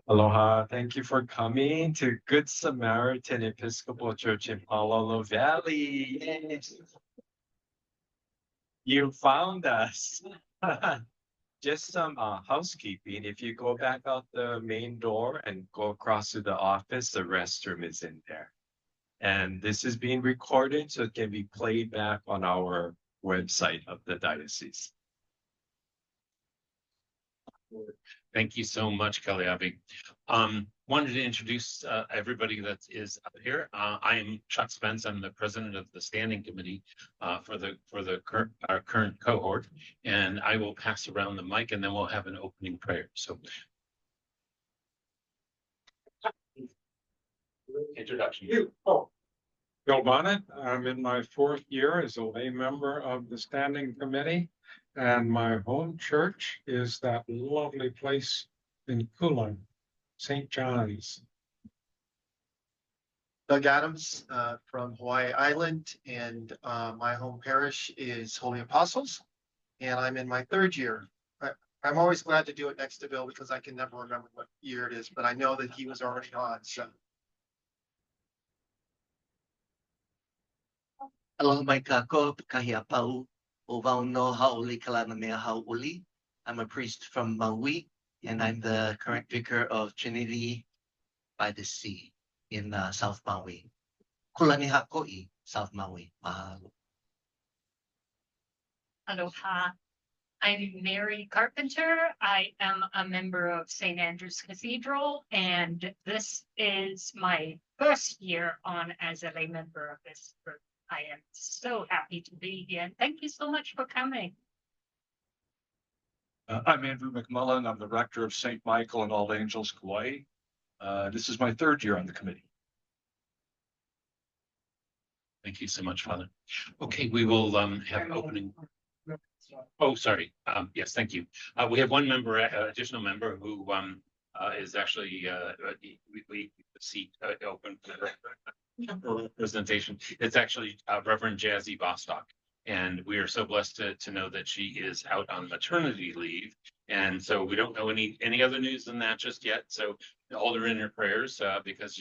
Aloha. Thank you for coming to Good Samaritan Episcopal Church in Honolulu Valley. Yay. You found us. Just some housekeeping. If you go back out the main door and go across to the office, the restroom is in there. And this is being recorded, so it can be played back on our website of the diocese. Thank you so much, Kaliabi. Wanted to introduce everybody that is up here. I am Chuck Spence. I'm the president of the standing committee for our current cohort, and I will pass around the mic, and then we'll have an opening prayer. So, introduction. Bill Bonnet. I'm in my 4th year as a lay member of the standing committee, and my home church is that lovely place in Kulin, St. John's. Doug Adams from Hawaii Island, and my home parish is Holy Apostles, and I'm in my 3rd year. I'm always glad to do it next to Bill because I can never remember what year it is, but I know that he was already on. So. Aloha mai kako, kahi a pau, o wau no haoli kalana mea haoli. I'm a priest from Maui, and I'm the current vicar of Trinity by the Sea in South Maui. Kulani Hakoi, South Maui. Mahalo. Aloha. I'm Mary Carpenter. I am a member of St. Andrew's Cathedral, and this is my 1st year on as a lay member of this group. I am so happy to be here. Thank you so much for coming. I'm Andrew McMullen. I'm the rector of St. Michael and All Angels, Kauai. This is my 3rd year on the committee. Thank you so much, Father. Okay, we will have opening. Oh, sorry. Yes, thank you. We have one member, additional member, who is actually we seat open for presentation. It's actually Reverend Jazzy Bostock, and we are so blessed to know that she is out on maternity leave, and so we don't know any other news than that just yet. So hold her in your prayers because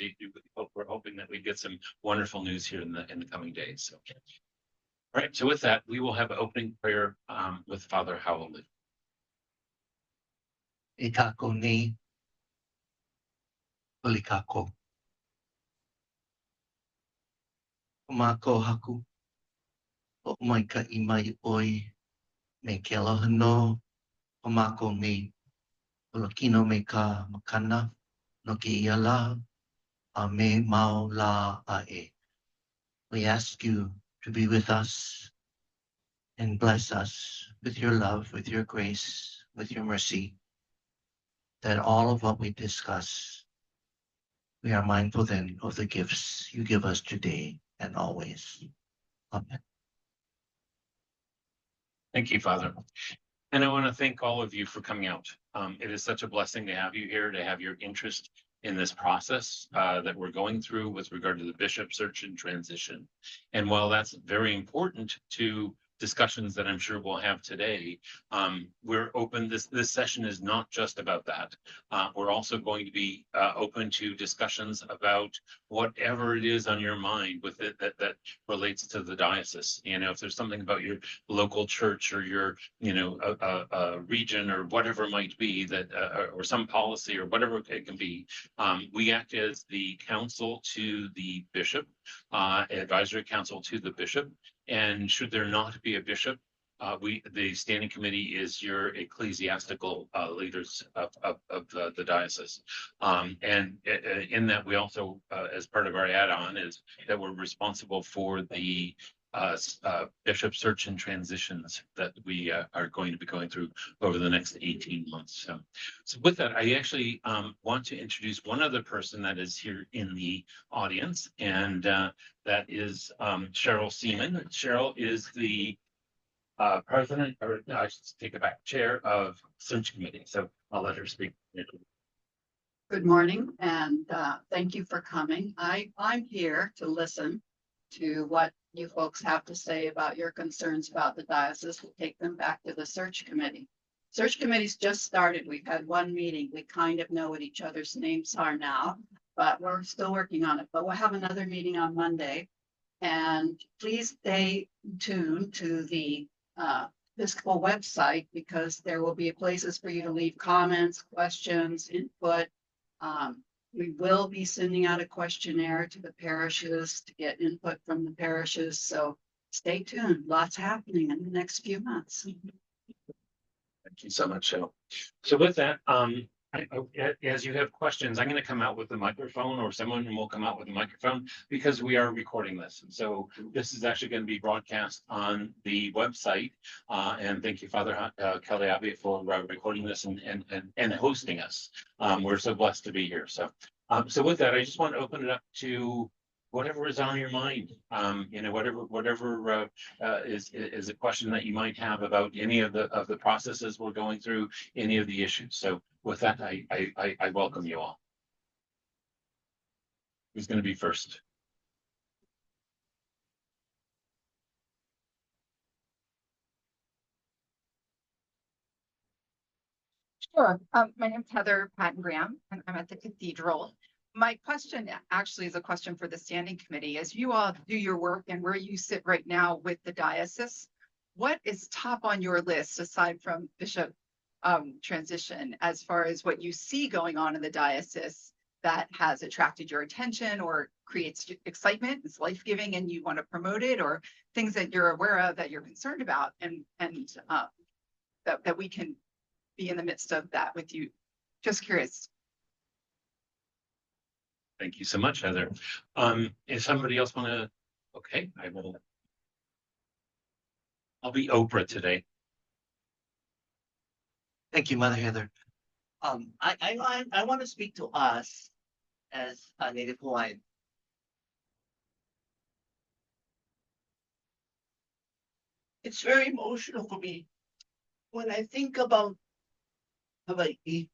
we're hoping that we get some wonderful news here in the coming days. So. All right, so with that, we will have an opening prayer with Father Howell. E kako ni, huli kako. Mako haku, o mai ka imai oi, me ke aloha no, o mako ni, o kino me ka makana, no ke ia la, a me mau la a e. We ask you to be with us and bless us with your love, with your grace, with your mercy, that all of what we discuss, we are mindful then of the gifts you give us today and always. Amen. Thank you, Father. And I want to thank all of you for coming out. It is such a blessing to have you here, to have your interest in this process that we're going through with regard to the bishop search and transition. And while that's very important to discussions that I'm sure we'll have today, we're open. This session is not just about that. We're also going to be open to discussions about whatever it is on your mind with it that relates to the diocese. You know, if there's something about your local church or your, region or whatever it might be that, or some policy or whatever it can be, we act as the counsel to the bishop, advisory council to the bishop. And should there not be a bishop, the standing committee is your ecclesiastical leaders of the diocese. And in that, we also, as part of our add-on, is that we're responsible for the bishop search and transitions that we are going to be going through over the next 18 months. So with that, I actually want to introduce one other person that is here in the audience, and that is Cheryl Seaman. Cheryl is the president, or no, I should take it back, chair of search committee. So I'll let her speak. Good morning, and thank you for coming. I'm here to listen to what you folks have to say about your concerns about the diocese. We'll take them back to the search committee. Search committee's just started. We've had one meeting. We kind of know what each other's names are now, but we're still working on it. But we'll have another meeting on Monday. And please stay tuned to the Episcopal website, because there will be places for you to leave comments, questions, input. We will be sending out a questionnaire to the parishes to get input from the parishes. So stay tuned. Lots happening in the next few months. Thank you so much, Cheryl. So with that, as you have questions, I'm going to come out with the microphone, or someone will come out with a microphone, because we are recording this. And so this is actually going to be broadcast on the website. And thank you, Father Kaleabi, for recording this and hosting us. We're so blessed to be here. So with that, I just want to open it up to whatever is on your mind. Whatever is a question that you might have about any of the processes we're going through, any of the issues. So with that, I welcome you all. Who's going to be first? Sure. My name's Heather Patton Graham, and I'm at the Cathedral. My question actually is a question for the Standing Committee. As you all do your work and where you sit right now with the diocese, what is top on your list aside from Bishop transition, as far as what you see going on in the diocese that has attracted your attention or creates excitement, is life-giving, and you want to promote it, or things that you're aware of that you're concerned about, and that we can be in the midst of that with you? Just curious. Thank you so much, Heather. If somebody else want to, okay, I will. I'll be Oprah today. Thank you, Mother Heather. I want to speak to us as a Native Hawaiian. It's very emotional for me when I think about Hawaii.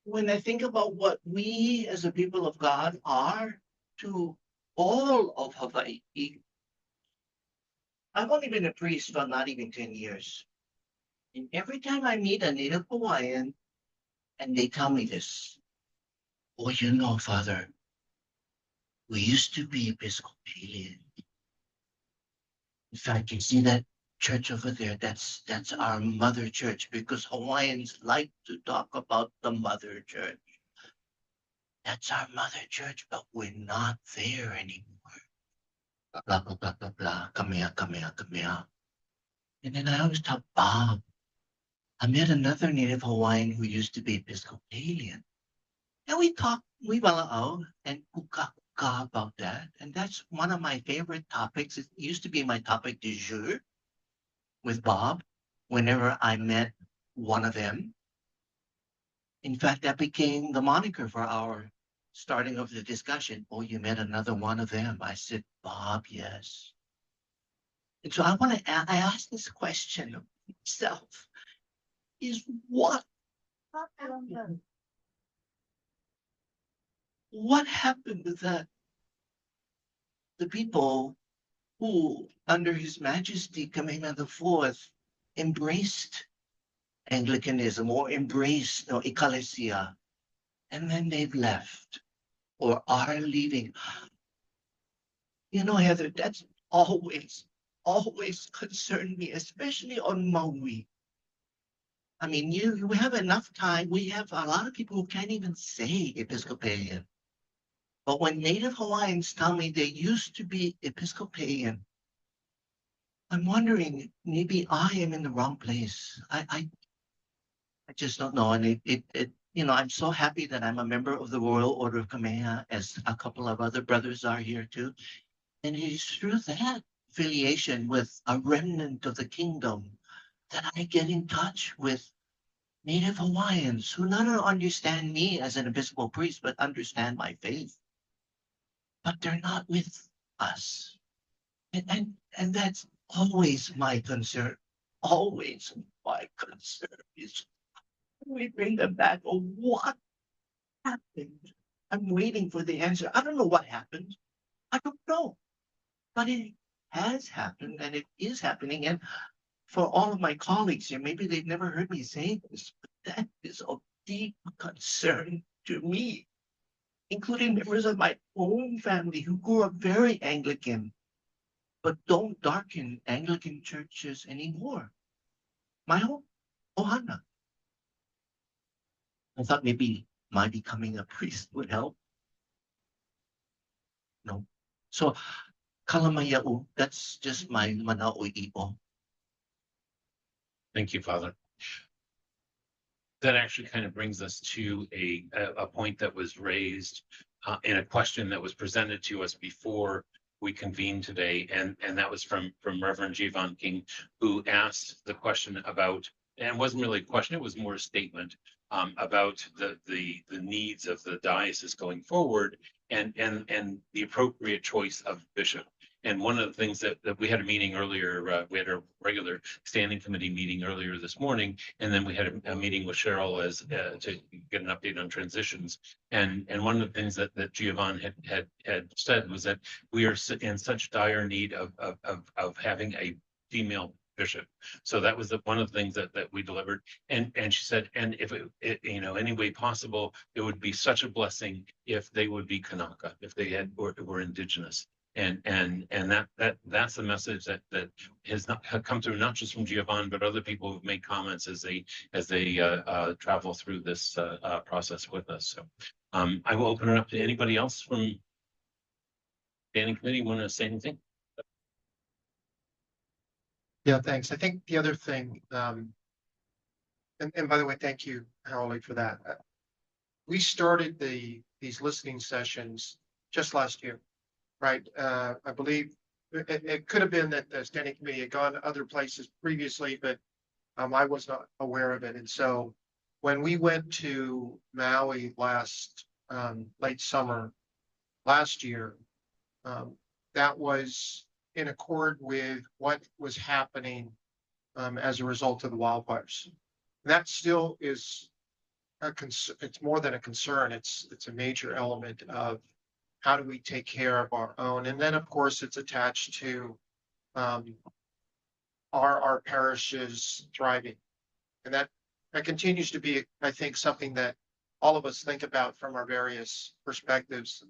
When I think about what we as a people of God are to all of Hawaii. I've only been a priest for not even 10 years. And every time I meet a Native Hawaiian and they tell me this, oh, you know, Father, we used to be Episcopalian. In fact, you see that church over there, that's our mother church, because Hawaiians like to talk about the mother church. That's our mother church, but we're not there anymore. Blah, blah, blah, blah, blah. Come here, come here, come here. And then I always tell Bob, I met another Native Hawaiian who used to be Episcopalian. And we talked, we wala'au and kuka about that. And that's one of my favorite topics. It used to be my topic du jour with Bob whenever I met one of them. In fact, that became the moniker for our starting of the discussion. Oh, you met another one of them. I said, Bob, yes. And so I ask this question of myself, is what happened to that? The people who, under His Majesty Kamehameha IV, embraced Anglicanism or embraced Ecclesia, and then they've left or are leaving. You know, Heather, that's always concerned me, especially on Maui. I mean, you have enough time. We have a lot of people who can't even say Episcopalian. But when Native Hawaiians tell me they used to be Episcopalian, I'm wondering, maybe I am in the wrong place. I just don't know. And I'm so happy that I'm a member of the Royal Order of Kamehameha, as a couple of other brothers are here too. And it is through that affiliation with a remnant of the kingdom that I get in touch with Native Hawaiians who not only understand me as an Episcopal priest, but understand my faith. But they're not with us. And that's always my concern. Always my concern is we bring them back. Oh, what happened? I'm waiting for the answer. I don't know what happened. but it has happened and it is happening. And for all of my colleagues here, maybe they've never heard me say this, but that is of deep concern to me, including members of my own family who grew up very Anglican, but don't darken Anglican churches anymore. My home, Ohana. I thought maybe my becoming a priest would help. No. So, kalamaya'u, that's just my manau'i'o. Thank you, Father. That actually kind of brings us to a point that was raised in a question that was presented to us before we convened today, and that was from Reverend Jivan King, who asked the question about, and it wasn't really a question, it was more a statement about the needs of the diocese going forward, and the appropriate choice of bishop. And one of the things that we had a meeting earlier, we had a regular standing committee meeting earlier this morning, and then we had a meeting with Cheryl as to get an update on transitions. And one of the things that Giovanni had said was that we are in such dire need of having a female bishop. So that was one of the things that we delivered. And she said, and if it any way possible, it would be such a blessing if they would be Kanaka, if they were indigenous. And that's the message that has not come through, not just from Giovanni, but other people who've made comments as they travel through this process with us. So I will open it up to anybody else from standing committee want to say anything. Yeah, thanks. I think the other thing, and by the way, thank you, Harold, for that. We started these listening sessions just last year. Right. I believe it could have been that the standing committee had gone other places previously, but I was not aware of it. And so when we went to Maui last late summer last year, that was in accord with what was happening as a result of the wildfires. That still is it's more than a concern. It's a major element of how do we take care of our own? And then, of course, it's attached to our parishes thriving. And that continues to be, I think, something that all of us think about from our various perspectives.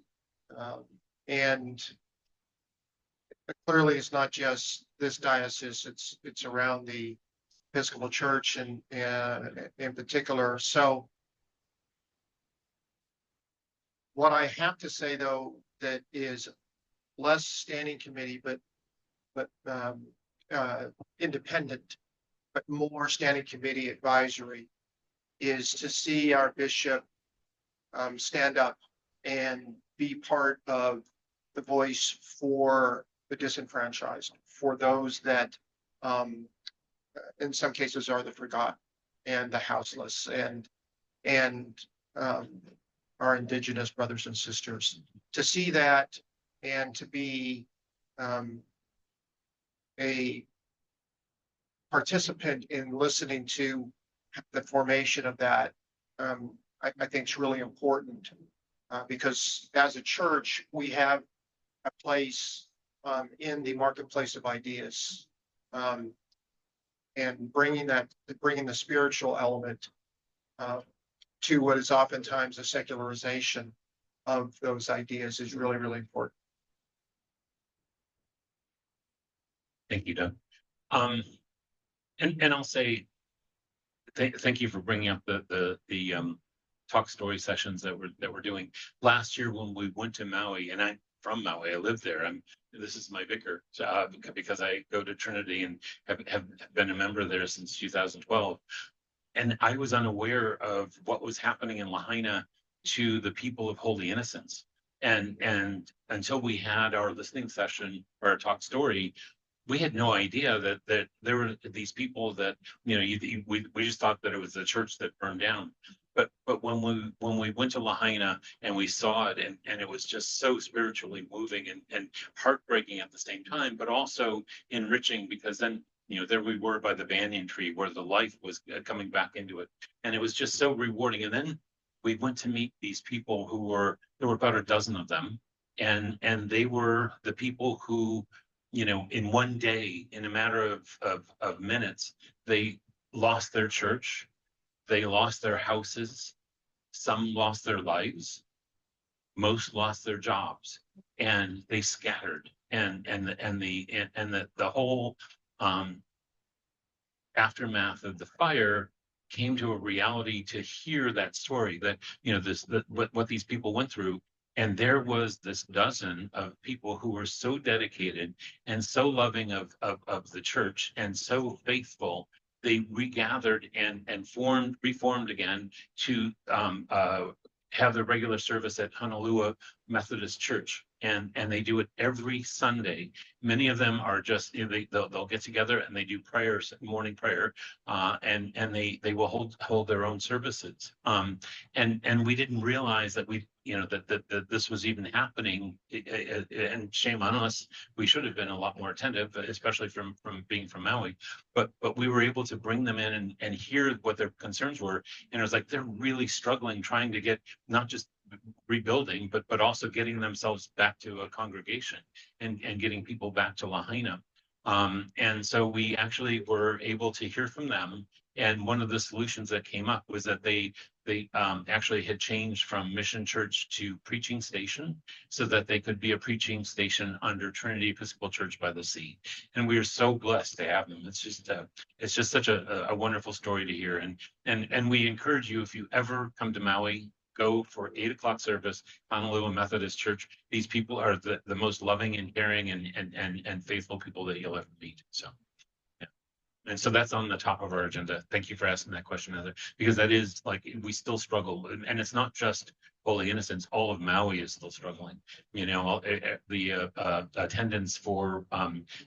And clearly, it's not just this diocese, it's around the Episcopal Church and in particular. So what I have to say, though, that is less standing committee, but independent, but more standing committee advisory, is to see our bishop stand up and be part of the voice for the disenfranchised, for those that in some cases are the forgotten and the houseless and our indigenous brothers and sisters. To see that and to be a participant in listening to the formation of that, I think is really important because as a church, we have a place in the marketplace of ideas, and bringing the spiritual element to what is oftentimes a secularization of those ideas is really, really important. Thank you, Doug. And I'll say thank you for bringing up the talk story sessions that we're doing. Last year when we went to Maui, and I'm from Maui, I live there. This is my vicar because I go to Trinity and have been a member there since 2012. And I was unaware of what was happening in Lahaina to the people of Holy Innocents. And until we had our listening session or our talk story, we had no idea that there were these people that, we just thought that it was the church that burned down. But when we went to Lahaina and we saw it, and it was just so spiritually moving and heartbreaking at the same time, but also enriching, because then there we were by the banyan tree where the life was coming back into it. And it was just so rewarding. And then we went to meet these people there were about a dozen of them. And they were the people who, you know, in one day, in a matter of minutes, they lost their church, they lost their houses, some lost their lives, most lost their jobs, and they scattered. The whole aftermath of the fire came to a reality to hear that story, that, you know, what these people went through. And there was this dozen of people who were so dedicated and so loving of the church and so faithful. They regathered and reformed again to have their regular service at Honolulu Methodist Church. And they do it every Sunday. Many of them are just, you know, they'll get together and they do prayers, morning prayer, and they will hold their own services. And we didn't realize that that this was even happening, and shame on us. We should have been a lot more attentive, especially from being from Maui. But we were able to bring them in and hear what their concerns were. And it was like they're really struggling, trying to get not just rebuilding, but also getting themselves back to a congregation and getting people back to Lahaina. And so we actually were able to hear from them. And one of the solutions that came up was that they actually had changed from mission church to preaching station, so that they could be a preaching station under Trinity Episcopal Church by the Sea. And we are so blessed to have them. It's just such a wonderful story to hear. And we encourage you, if you ever come to Maui, go for 8 o'clock service, Honolulu Methodist Church. These people are the most loving and caring and faithful people that you'll ever meet. So, yeah. And so that's on the top of our agenda. Thank you for asking that question, Heather, because that is, like, we still struggle. And it's not just Holy Innocents, all of Maui is still struggling. You know, the attendance for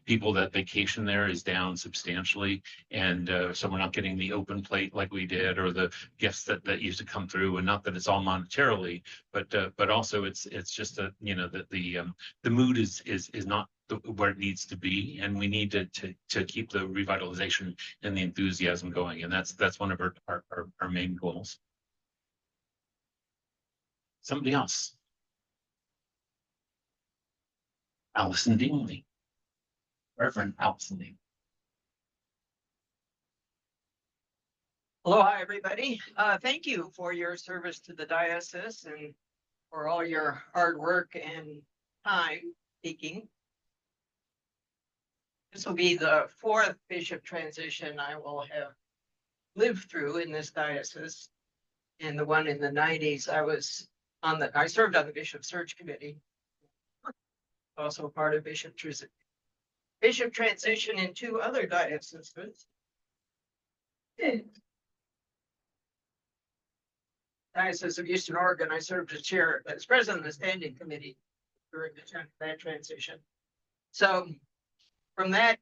people that vacation there is down substantially. And so we're not getting the open plate like we did, or the gifts that used to come through. And not that it's all monetarily, but also it's just the mood is not where it needs to be, and we need to keep the revitalization and the enthusiasm going. And that's one of our main goals. Somebody else. Allison Dingley. Reverend Allison Dingley. Aloha, everybody. Thank you for your service to the diocese and for all your hard work and time speaking. This will be the 4th bishop transition I will have lived through in this diocese. And the one in the 90s, I served on the Bishop Search Committee, also part of Bishop transition in 2 other dioceses. Diocese of Eastern Oregon, I served as president of the standing committee during that transition. So from that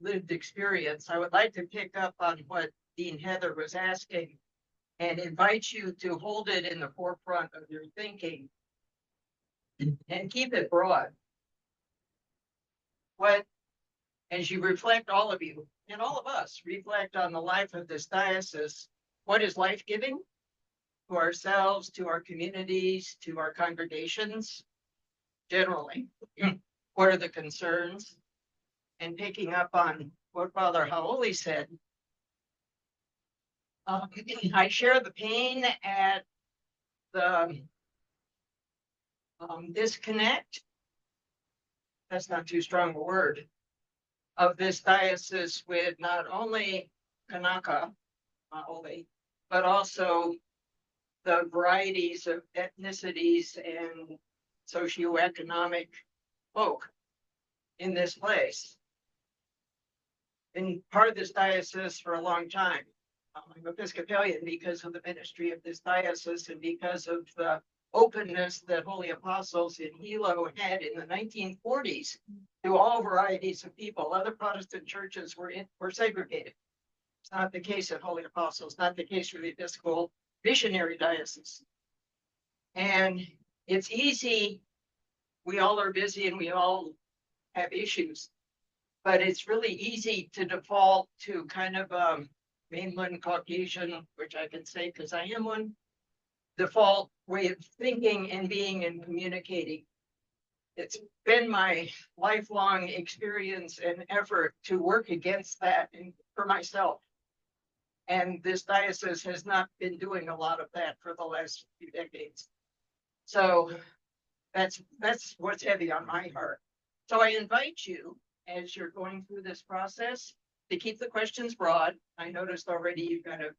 lived experience, I would like to pick up on what Dean Heather was asking and invite you to hold it in the forefront of your thinking and keep it broad. As you reflect, all of you and all of us reflect on the life of this diocese, what is life-giving to ourselves, to our communities, to our congregations, generally? What are the concerns? And picking up on what Father Hau'oli said, I share the pain at the disconnect, that's not too strong a word, of this diocese with not only Kanaka, Hau'oli, but also the varieties of ethnicities and socioeconomic folk in this place. Been part of this diocese for a long time. I'm Episcopalian because of the ministry of this diocese and because of the openness that Holy Apostles in Hilo had in the 1940s to all varieties of people. Other Protestant churches were segregated. It's not the case at Holy Apostles, not the case for the Episcopal missionary diocese. And it's easy, we all are busy and we all have issues, but it's really easy to default to kind of mainland Caucasian, which I can say because I am one, default way of thinking and being and communicating. It's been my lifelong experience and effort to work against that for myself. And this diocese has not been doing a lot of that for the last few decades. So that's what's heavy on my heart. So I invite you, as you're going through this process, to keep the questions broad. I noticed already you've got to,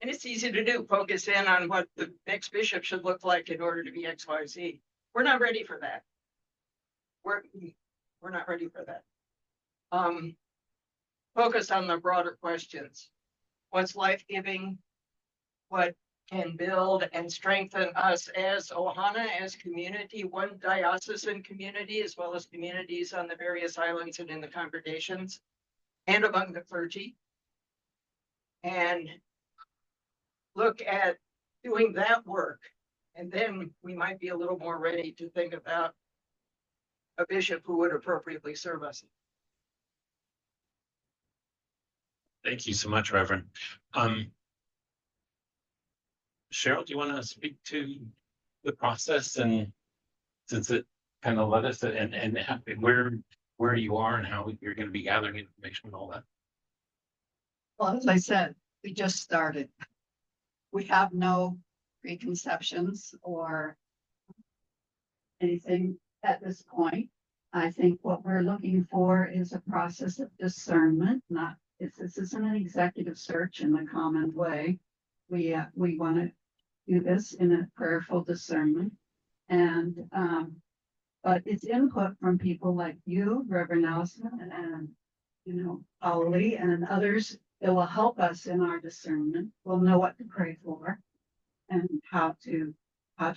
and it's easy to do, focus in on what the next bishop should look like in order to be XYZ. We're not ready for that. We're not ready for that. Focus on the broader questions. What's life-giving? What can build and strengthen us as Ohana, as community, one diocesan community, as well as communities on the various islands and in the congregations and among the clergy. And look at doing that work. And then we might be a little more ready to think about a bishop who would appropriately serve us. Thank you so much, Reverend. Cheryl, do you want to speak to the process, and since it kind of led us and where you are and how you're going to be gathering information and all that? Well, as I said, we just started. We have no preconceptions or anything at this point. I think what we're looking for is a process of discernment. This isn't an executive search in the common way. We want to do this in a prayerful discernment, and but it's input from people like you, Reverend Allison, and Pauli and others that will help us in our discernment. We'll know what to pray for and how to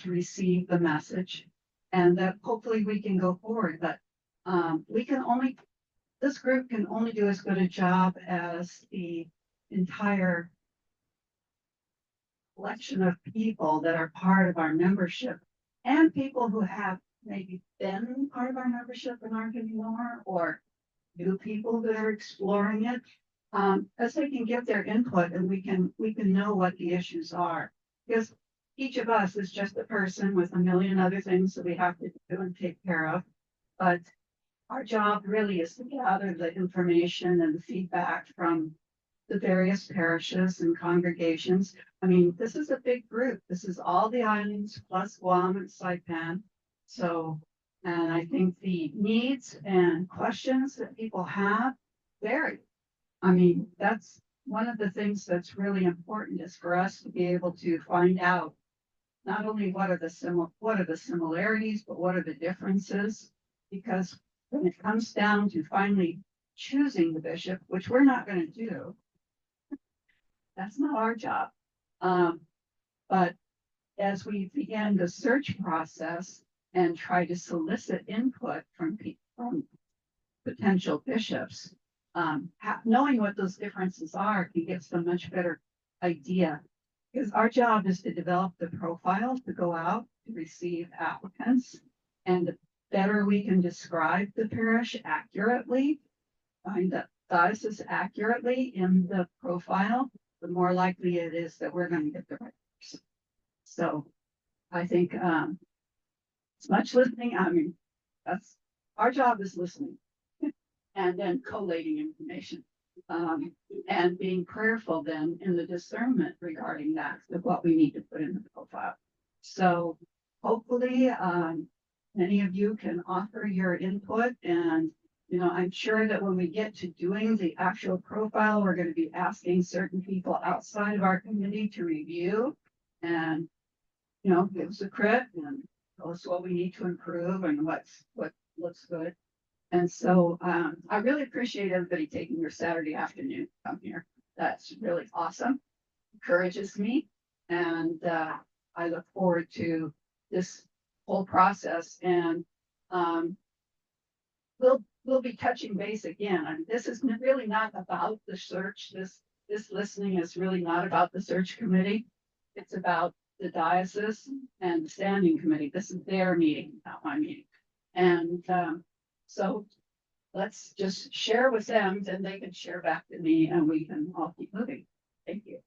receive the message, and that hopefully we can go forward. But this group can only do as good a job as the entire collection of people that are part of our membership and people who have maybe been part of our membership and aren't anymore, or new people that are exploring it, as they can give their input, and we can know what the issues are, because each of us is just a person with a million other things that we have to do and take care of. But our job really is to gather the information and the feedback from the various parishes and congregations. I mean, this is a big group. This is all the islands plus Guam and Saipan. So, and I think the needs and questions that people have vary. I mean, that's one of the things that's really important, is for us to be able to find out not only what are the similarities, but what are the differences. Because when it comes down to finally choosing the bishop, which we're not going to do, that's not our job. But as we begin the search process and try to solicit input from potential bishops, knowing what those differences are can give us a much better idea. Because our job is to develop the profile to go out to receive applicants, and the better we can describe the parish accurately, find the diocese accurately in the profile, the more likely it is that we're going to get the right person. So I think it's much listening. I mean, that's our job, is listening and then collating information, and being prayerful then in the discernment regarding that, of what we need to put in the profile. So hopefully many of you can offer your input, and I'm sure that when we get to doing the actual profile, we're going to be asking certain people outside of our committee to review and, give us a crit and tell us what we need to improve and what looks good. And so I really appreciate everybody taking your Saturday afternoon to come here. That's really awesome. Encourages me. And I look forward to this whole process. And we'll be touching base again. I mean, this is really not about the search. This listening is really not about the search committee. It's about the diocese and the standing committee. This is their meeting, not my meeting. And so let's just share with them, and they can share back to me, and we can all keep moving. Thank you.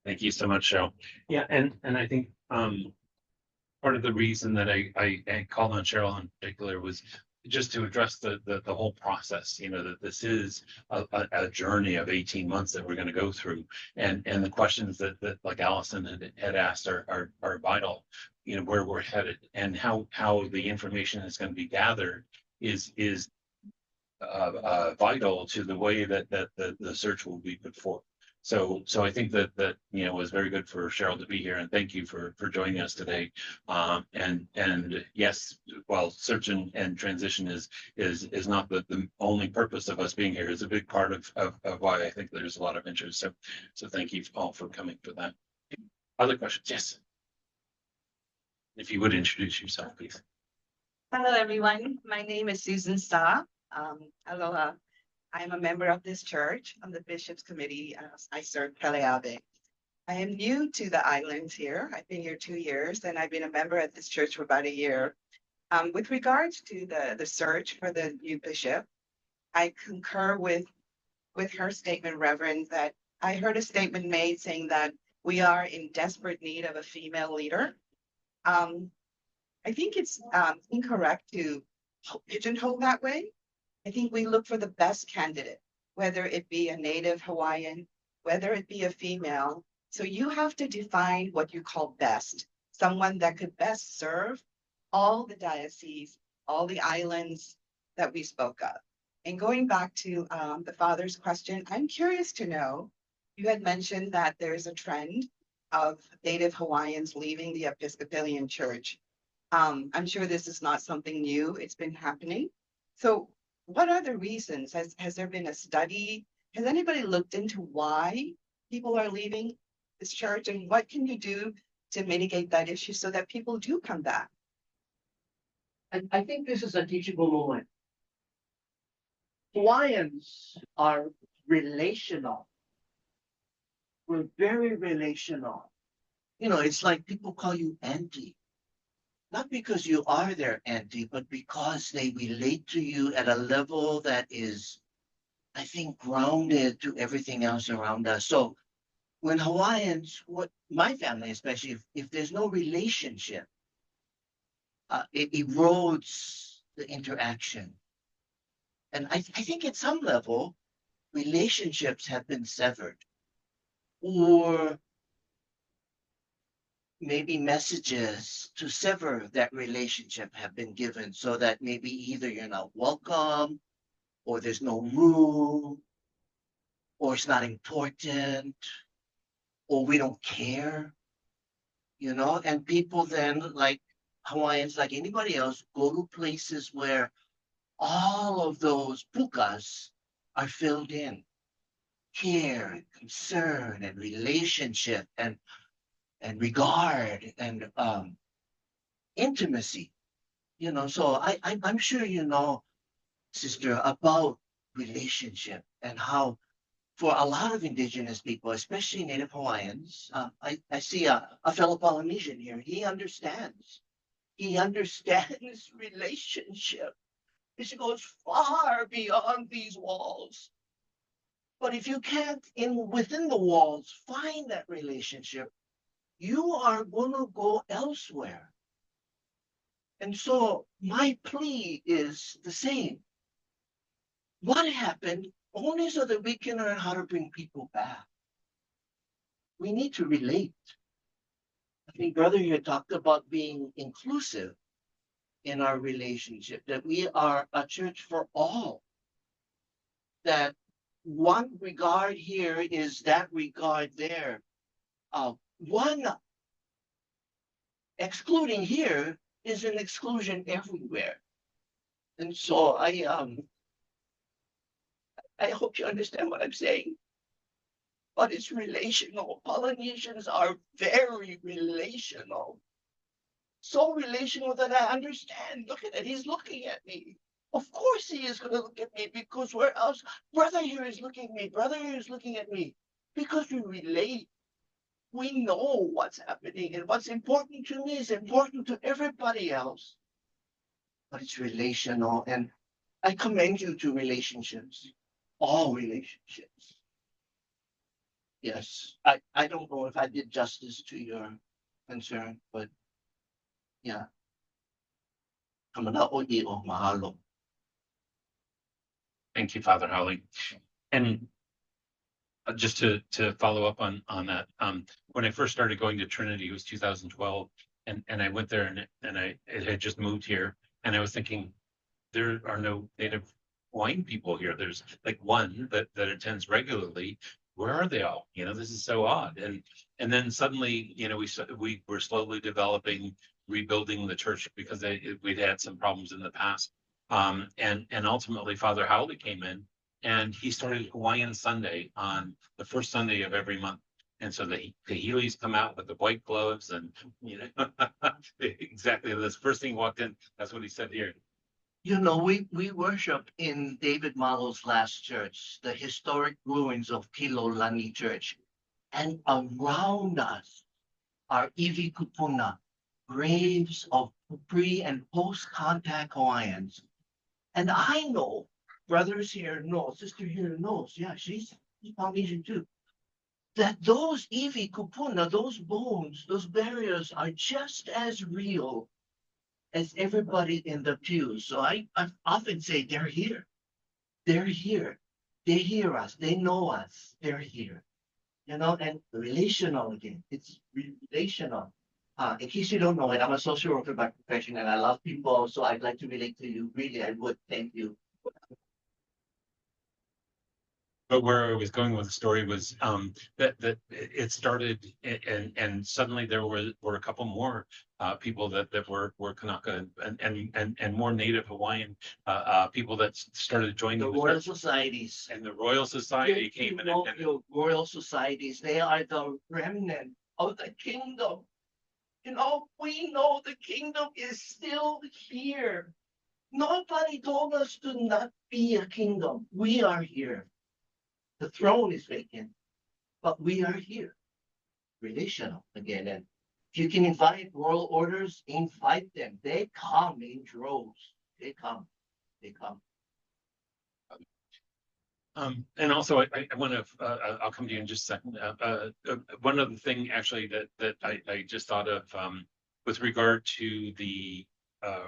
Thank you so much, Cheryl. Yeah, and I think part of the reason that I called on Cheryl in particular was just to address the whole process, you know, that this is a journey of 18 months that we're going to go through. And the questions that like Allison had asked are vital, you know, where we're headed and how the information is going to be gathered is vital to the way that the search will be put forth. So I think that you know was very good for Cheryl to be here, and thank you for joining us today. And yes, while search and transition is not the only purpose of us being here, is a big part of why I think there's a lot of interest. So thank you all for coming for that. Other questions? Yes. If you would introduce yourself, please. Hello, everyone. My name is Susan Sa. Aloha. I'm a member of this church on the Bishops Committee. I serve Peleabe. I am new to the islands here. I've been here 2 years, and I've been a member at this church for about a year. With regards to the search for the new bishop, I concur with her statement, Reverend, that I heard a statement made saying that we are in desperate need of a female leader. I think it's incorrect to pigeonhole that way. I think we look for the best candidate, whether it be a native Hawaiian, whether it be a female. So you have to define what you call best, someone that could best serve all the dioceses, all the islands that we spoke of. And going back to the father's question, I'm curious to know, you had mentioned that there's a trend of native Hawaiians leaving the Episcopalian Church. I'm sure this is not something new, it's been happening. So what are the reasons? Has there been a study? Has anybody looked into why people are leaving this church, and what can you do to mitigate that issue so that people do come back? I think this is a teachable moment. Hawaiians are relational. We're very relational. You know, it's like people call you auntie. Not because you are their auntie, but because they relate to you at a level that is, I think, grounded to everything else around us. So when Hawaiians, my family especially, if there's no relationship, it erodes the interaction. And I think at some level, relationships have been severed. Or maybe messages to sever that relationship have been given so that maybe either you're not welcome, or there's no room, or it's not important, or we don't care, you know? And people then, like Hawaiians, like anybody else, go to places where all of those pukas are filled in. Care and concern and relationship and regard and intimacy, you know. So I'm sure you know, sister, about relationship and how for a lot of indigenous people, especially Native Hawaiians, I see a fellow Polynesian here. He understands relationship. It goes far beyond these walls. But if you can't within the walls find that relationship, you are going to go elsewhere. And so my plea is the same. What happened? Only so that we can learn how to bring people back. We need to relate. I think, brother, you talked about being inclusive in our relationship, that we are a church for all. That one regard here is that regard there. One excluding here is an exclusion everywhere. And so I hope you understand what I'm saying. But it's relational. Polynesians are very relational. So relational that I understand. Look at it. He's looking at me. Of course he is going to look at me, because where else? Brother here is looking at me. Brother here is looking at me. Because we relate. We know what's happening, and what's important to me is important to everybody else. But it's relational, and I commend you to relationships, all relationships. Yes, I don't know if I did justice to your concern, but yeah. Kamana o o mahalo. Thank you, Father Holly. And just to follow up on that, when I first started going to Trinity, it was 2012, and I went there and it had just moved here, and I was thinking there are no native Hawaiian people here. There's like one that attends regularly. Where are they all? You know, this is so odd. And then suddenly, you know, we were slowly developing, rebuilding the church because we'd had some problems in the past. And ultimately Father Howley came in and he started Hawaiian Sunday on the first Sunday of every month. And so the Heelys come out with the white gloves and, you know, exactly this first thing he walked in, that's what he said here. You know, we worship in David Malo's last church, the historic ruins of Kilolani Church. And around us are Iwi Kupuna, graves of pre and post-contact Hawaiians. And I know, brothers here know, sister here knows, yeah, she's Polynesian too, that those Iwi Kupuna, those bones, those barriers are just as real as everybody in the pews. So I often say they're here. They're here. They hear us. They know us. They're here. You know, and relational again. It's relational. In case you don't know it, I'm a social worker by profession and I love people. So I'd like to relate to you. Really, I would. Thank you. But where I was going with the story was that it started and suddenly there were a couple more people that were Kanaka and more Native Hawaiian people that started joining the Royal Societies. And the Royal Society came in. The Royal Societies, they are the remnant of the kingdom. You know, we know the kingdom is still here. Nobody told us to not be a kingdom. We are here. The throne is vacant, but we are here. Relational again. And if you can invite royal orders, invite them. They come in droves. They come. They come. And also, I want to. I'll come to you in just a second. One other thing, actually, that I just thought of with regard to the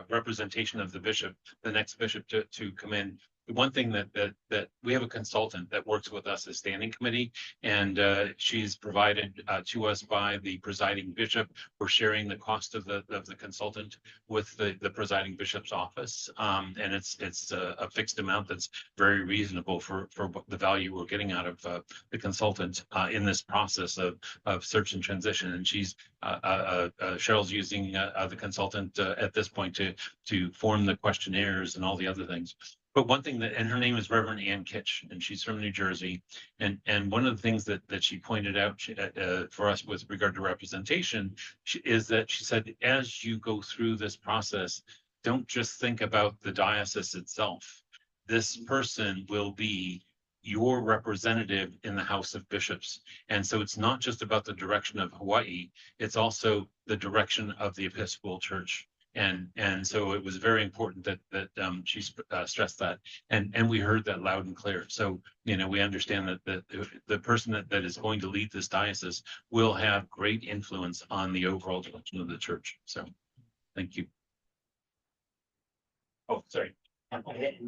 representation of the bishop, the next bishop to come in. The one thing that we have a consultant that works with us as standing committee, and she's provided to us by the presiding bishop. We're sharing the cost of the consultant with the presiding bishop's office, and it's a fixed amount that's very reasonable for the value we're getting out of the consultant in this process of search and transition. And she's Cheryl's using the consultant at this point to form the questionnaires and all the other things. But one thing and her name is Reverend Ann Kitch, and she's from New Jersey. And one of the things that she pointed out for us with regard to representation is that she said, as you go through this process, don't just think about the diocese itself. This person will be your representative in the House of Bishops. And so it's not just about the direction of Hawaii, it's also the direction of the Episcopal Church. And so it was very important that she stressed that, and we heard that loud and clear. So, you know, we understand that the person that is going to lead this diocese will have great influence on the overall direction of the church. So, thank you. Oh, sorry. Okay.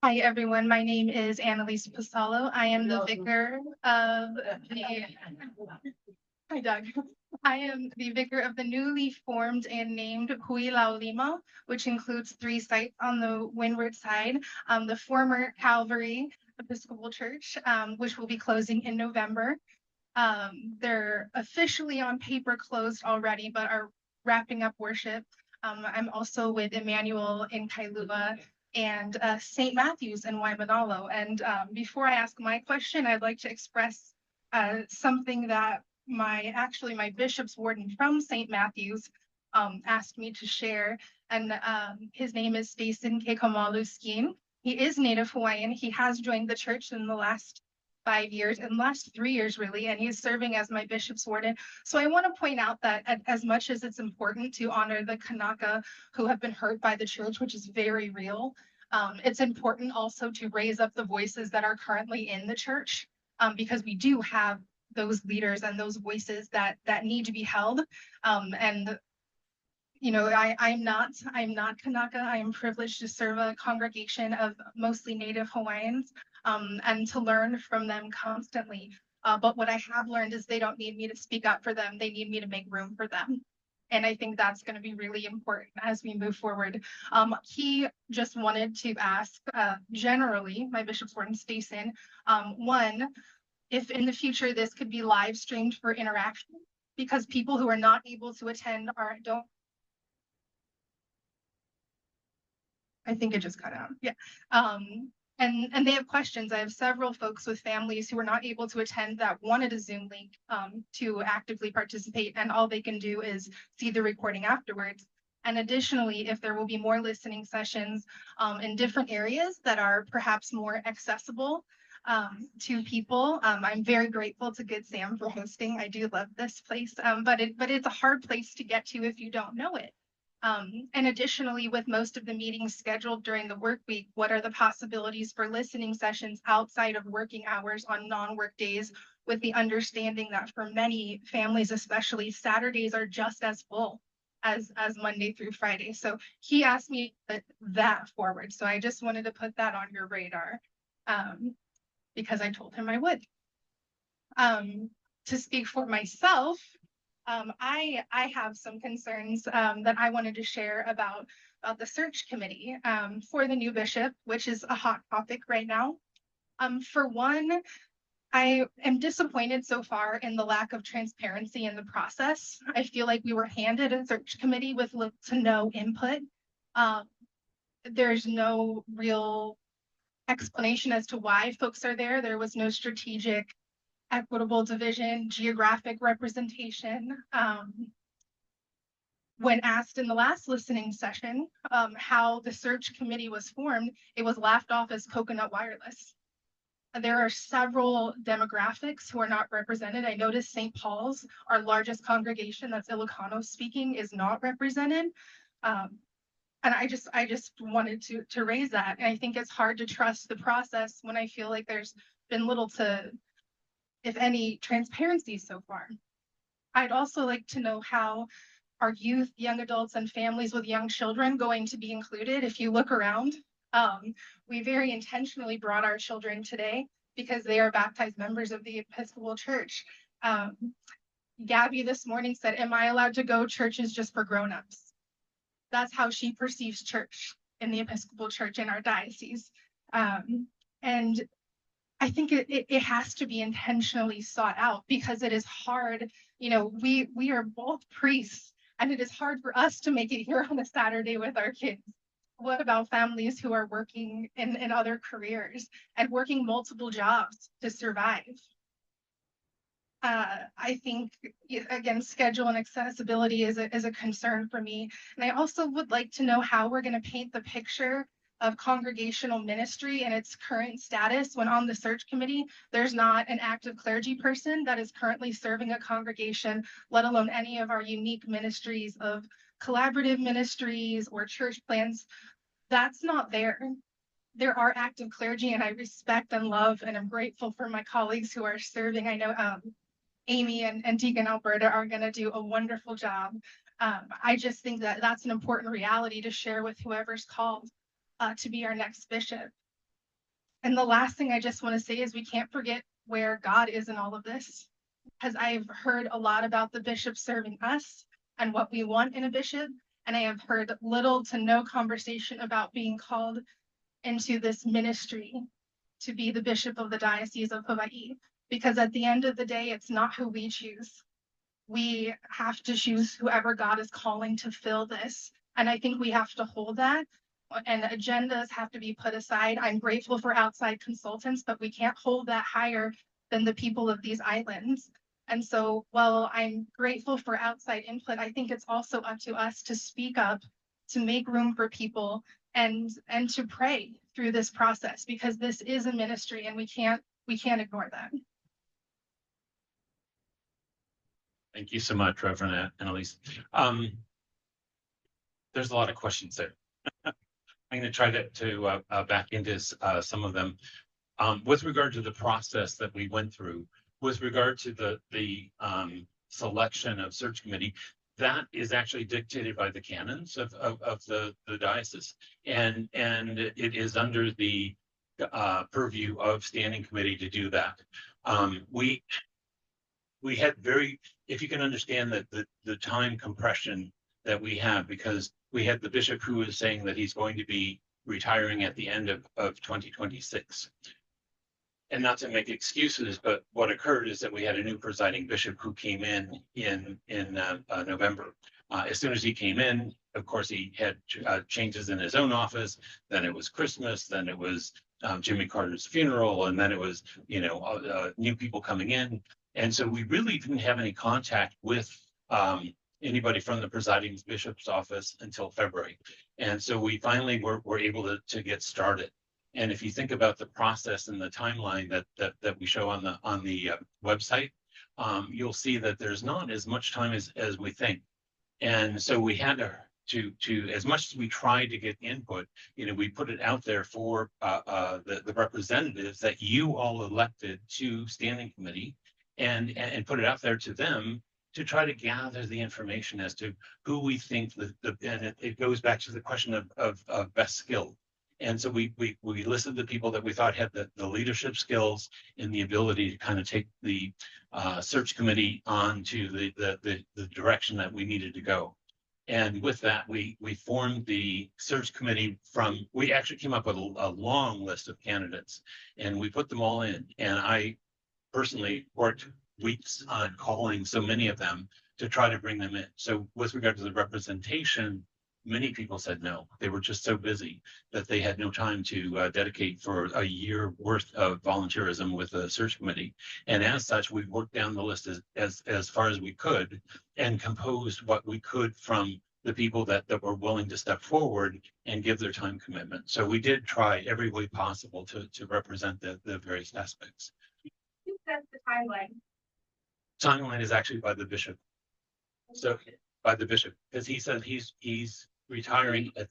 Hi, everyone. My name is Annalise Pasalo. I am the vicar of the. Hi, Doug. I am the vicar of the newly formed and named Huilau Lima, which includes 3 sites on the windward side. The former Calvary Episcopal Church, which will be closing in November. They're officially on paper closed already, but are wrapping up worship. I'm also with Emmanuel in Kailua and St. Matthew's in Waimanalo. And before I ask my question, I'd like to express something that my bishop's warden from St. Matthew's asked me to share. And his name is Stacen Kekamalu Skeen. He is Native Hawaiian. He has joined the church in the last 5 years, and last 3 years really, and he's serving as my bishop's warden. So I want to point out that as much as it's important to honor the Kanaka who have been hurt by the church, which is very real, it's important also to raise up the voices that are currently in the church, because we do have those leaders and those voices that need to be held. And you know, I'm not Kanaka. I am privileged to serve a congregation of mostly Native Hawaiians, and to learn from them constantly. But what I have learned is they don't need me to speak up for them. They need me to make room for them. And I think that's going to be really important as we move forward. He just wanted to ask, generally, my bishop's warden, Stacen, one, if in the future this could be live streamed for interaction, because people who are not able to attend don't. I think it just cut out. Yeah. And they have questions. I have several folks with families who are not able to attend that wanted a Zoom link to actively participate, and all they can do is see the recording afterwards. And additionally, if there will be more listening sessions in different areas that are perhaps more accessible to people. I'm very grateful to Good Sam for hosting. I do love this place, but it's a hard place to get to if you don't know it. And additionally, with most of the meetings scheduled during the work week, what are the possibilities for listening sessions outside of working hours on non-work days, with the understanding that for many families, especially, Saturdays are just as full as Monday through Friday. So he asked me to put that forward. So I just wanted to put that on your radar, because I told him I would. To speak for myself, I have some concerns that I wanted to share about the search committee for the new bishop, which is a hot topic right now. For one, I am disappointed so far in the lack of transparency in the process. I feel like we were handed a search committee with little to no input. There's no real explanation as to why folks are there. There was no strategic, equitable division, geographic representation. When asked in the last listening session how the search committee was formed, it was laughed off as coconut wireless. There are several demographics who are not represented. I noticed St. Paul's, our largest congregation that's Ilocano speaking, is not represented. And I just wanted to raise that. And I think it's hard to trust the process when I feel like there's been little to, if any, transparency so far. I'd also like to know how are youth, young adults, and families with young children going to be included? If you look around, we very intentionally brought our children today because they are baptized members of the Episcopal Church. Gabby this morning said, "Am I allowed to go? Church is just for grown-ups." That's how she perceives church in the Episcopal Church in our diocese. And I think it has to be intentionally sought out, because it is hard. You know, we are both priests, and it is hard for us to make it here on a Saturday with our kids. What about families who are working in other careers and working multiple jobs to survive? I think, again, schedule and accessibility is a concern for me. And I also would like to know how we're going to paint the picture of congregational ministry and its current status when on the search committee, there's not an active clergy person that is currently serving a congregation, let alone any of our unique ministries of collaborative ministries or church plans. That's not there. There are active clergy, and I respect and love and I'm grateful for my colleagues who are serving. I know Amy and Deacon Alberta are going to do a wonderful job. I just think that that's an important reality to share with whoever's called to be our next bishop. And the last thing I just want to say is we can't forget where God is in all of this, because I've heard a lot about the bishop serving us and what we want in a bishop, and I have heard little to no conversation about being called into this ministry to be the bishop of the Diocese of Hawai'i, because at the end of the day, it's not who we choose. We have to choose whoever God is calling to fill this. And I think we have to hold that, and agendas have to be put aside. I'm grateful for outside consultants, but we can't hold that higher than the people of these islands. And so while I'm grateful for outside input, I think it's also up to us to speak up, to make room for people, and to pray through this process, because this is a ministry, and we we can't ignore that. Thank you so much, Reverend Annalise. There's a lot of questions there. I'm going to try to back into some of them. With regard to the process that we went through, with regard to the selection of search committee, that is actually dictated by the canons of the diocese, and it is under the purview of standing committee to do that. We had if you can understand that the time compression that we have, because we had the bishop who was saying that he's going to be retiring at the end of 2026. And not to make excuses, but what occurred is that we had a new presiding bishop who came in November. As soon as he came in, of course, he had changes in his own office. Then it was Christmas. Then it was Jimmy Carter's funeral, and then it was new people coming in. And so we really didn't have any contact with anybody from the presiding bishop's office until February. And so we finally were able to get started. And if you think about the process and the timeline that we show on the website, you'll see that there's not as much time as we think. And so we had to as much as we tried to get input, we put it out there for the representatives that you all elected to standing committee, and put it out there to them to try to gather the information as to who we think and it goes back to the question of best skill. And so we listed the people that we thought had the leadership skills and the ability to kind of take the search committee on to the direction that we needed to go. And with that, we formed the search committee we actually came up with a long list of candidates, and we put them all in. And I personally worked weeks on calling so many of them to try to bring them in. So with regard to the representation, many people said no. They were just so busy that they had no time to dedicate for a year worth of volunteerism with the search committee. And as such, we worked down the list as far as we could and composed what we could from the people that were willing to step forward and give their time commitment. So we did try every way possible to represent the various aspects. Who sets the timeline? Timeline is actually by the bishop. So by the bishop, because he said he's retiring at.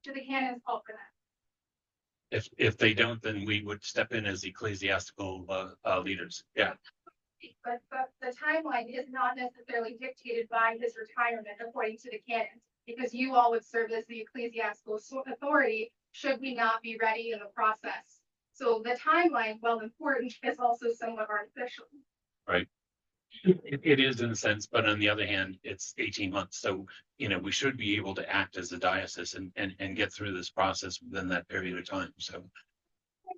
Do the canons call for that? If they don't, then we would step in as ecclesiastical leaders. Yeah. But the timeline is not necessarily dictated by his retirement according to the canons, because you all would serve as the ecclesiastical authority should we not be ready in the process. So the timeline, while important, is also somewhat artificial. Right. It is in a sense, but on the other hand, it's 18 months. So, we should be able to act as a diocese and get through this process within that period of time. So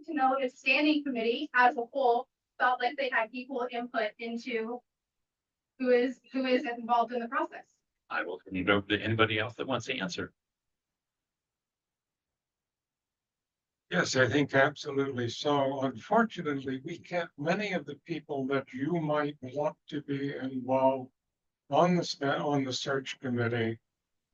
To know if standing committee as a whole felt like they had equal input into who is involved in the process. I will turn it over to anybody else that wants to answer. Yes, I think absolutely so. Unfortunately, many of the people that you might want to be involved on the search committee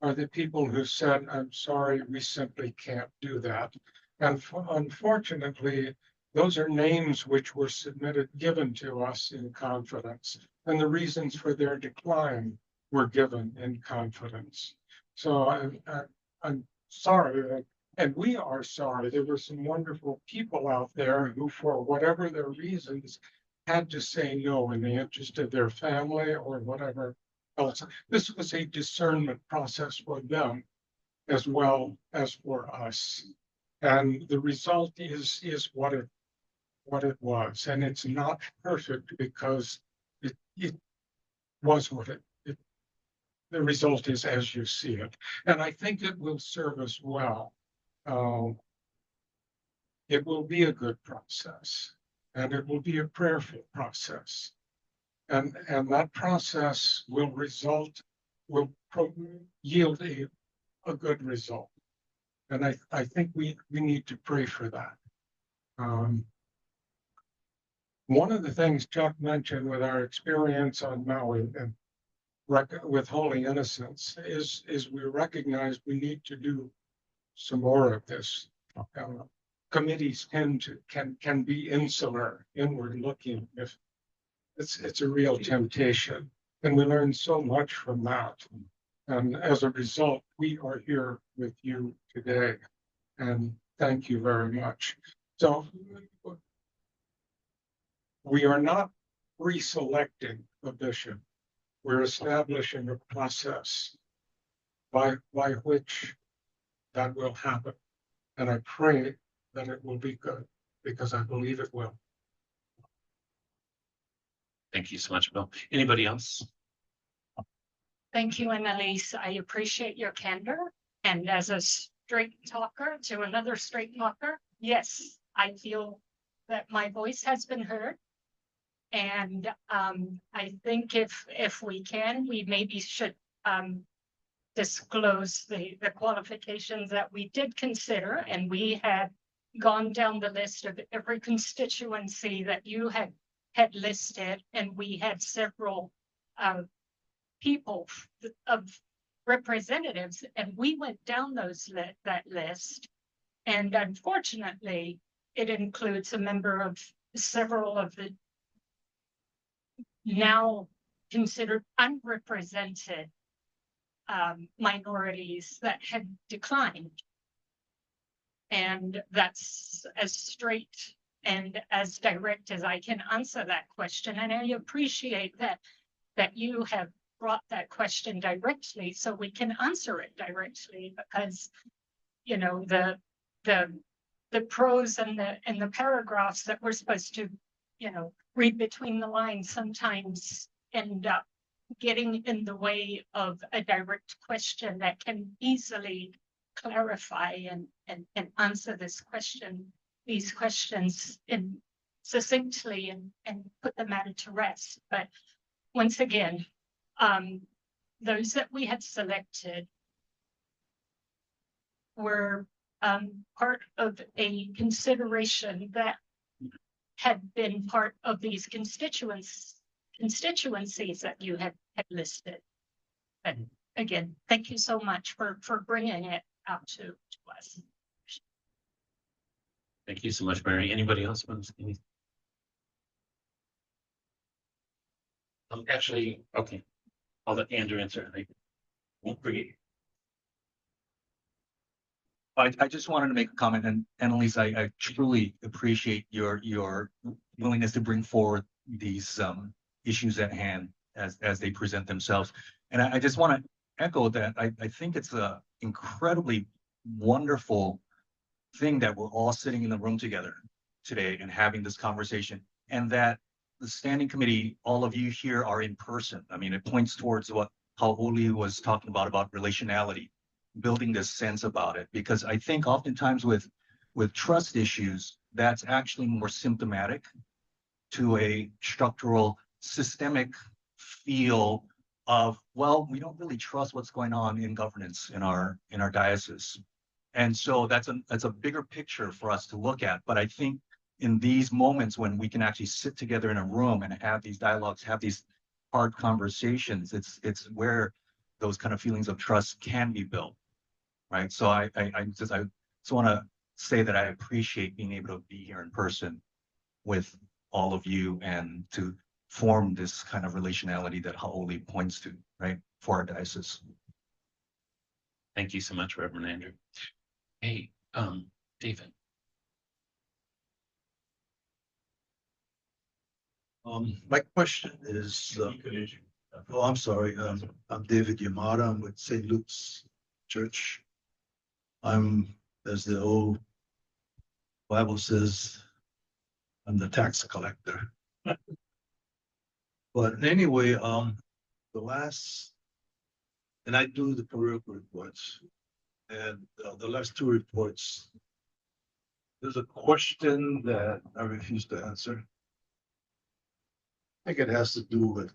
are the people who said, I'm sorry, we simply can't do that. And unfortunately, those are names which were given to us in confidence, and the reasons for their decline were given in confidence. So I'm sorry. And we are sorry. There were some wonderful people out there who, for whatever their reasons, had to say no in the interest of their family or whatever else. This was a discernment process for them as well as for us. And the result is what it was. And it's not perfect because it was what the result is as you see it. And I think it will serve us well. It will be a good process, and it will be a prayerful process, and that process will yield a good result. And I think we need to pray for that. One of the things Chuck mentioned with our experience on Maui and with Holy Innocents is we recognize we need to do some more of this. committees can be insular, inward looking. If it's a real temptation, and we learn so much from that. And as a result, we are here with you today, and thank you very much. So we are not pre-selecting a bishop. We're establishing a process by which that will happen. And I pray that it will be good, because I believe it will. Thank you so much, Bill. Anybody else? Thank you, Annalise. I appreciate your candor. And as a straight talker to another straight talker, yes, I feel that my voice has been heard. And I think if we can, we maybe should disclose the qualifications that we did consider. And we had gone down the list of every constituency that you had listed, and we had several people of representatives, and we went down that list, and unfortunately it includes a member of several of the now considered unrepresented minorities that had declined. And that's as straight and as direct as I can answer that question. And I appreciate that you have brought that question directly so we can answer it directly, because, you know, the prose and the paragraphs that we're supposed to, you know, read between the lines sometimes end up getting in the way of a direct question that can easily clarify and answer these questions in succinctly and put the matter to rest. But once again, those that we had selected were part of a consideration that had been part of these constituencies that you had listed. And again, thank you so much for bringing it out to us. Thank you so much, Mary. Anybody else want to say anything? Actually, okay. I'll let Andrew answer. I won't forget. I just wanted to make a comment, and Annalise, I truly appreciate your willingness to bring forward these issues at hand as they present themselves. And I just want to echo that I think it's a incredibly wonderful thing that we're all sitting in the room together today and having this conversation, and that the standing committee, all of you here are in person. I mean, it points towards what Oli was talking about relationality, building this sense about it, because I think oftentimes with trust issues, that's actually more symptomatic to a structural, systemic feel of, well, we don't really trust what's going on in governance in our diocese. And so that's a bigger picture for us to look at. But I think in these moments when we can actually sit together in a room and have these dialogues, have these hard conversations, it's where those kind of feelings of trust can be built, right? So I just want to say that I appreciate being able to be here in person with all of you and to form this kind of relationality that Oli points to, right, for our diocese. Thank you so much, Reverend Andrew. Hey, David. My question is, I'm sorry, I'm David Yamada. I'm with St. Luke's Church. I'm, as the old Bible says, I'm the tax collector. But anyway, the last, and I do the periodical reports, and the last two reports, there's a question that I refuse to answer. I think it has to do with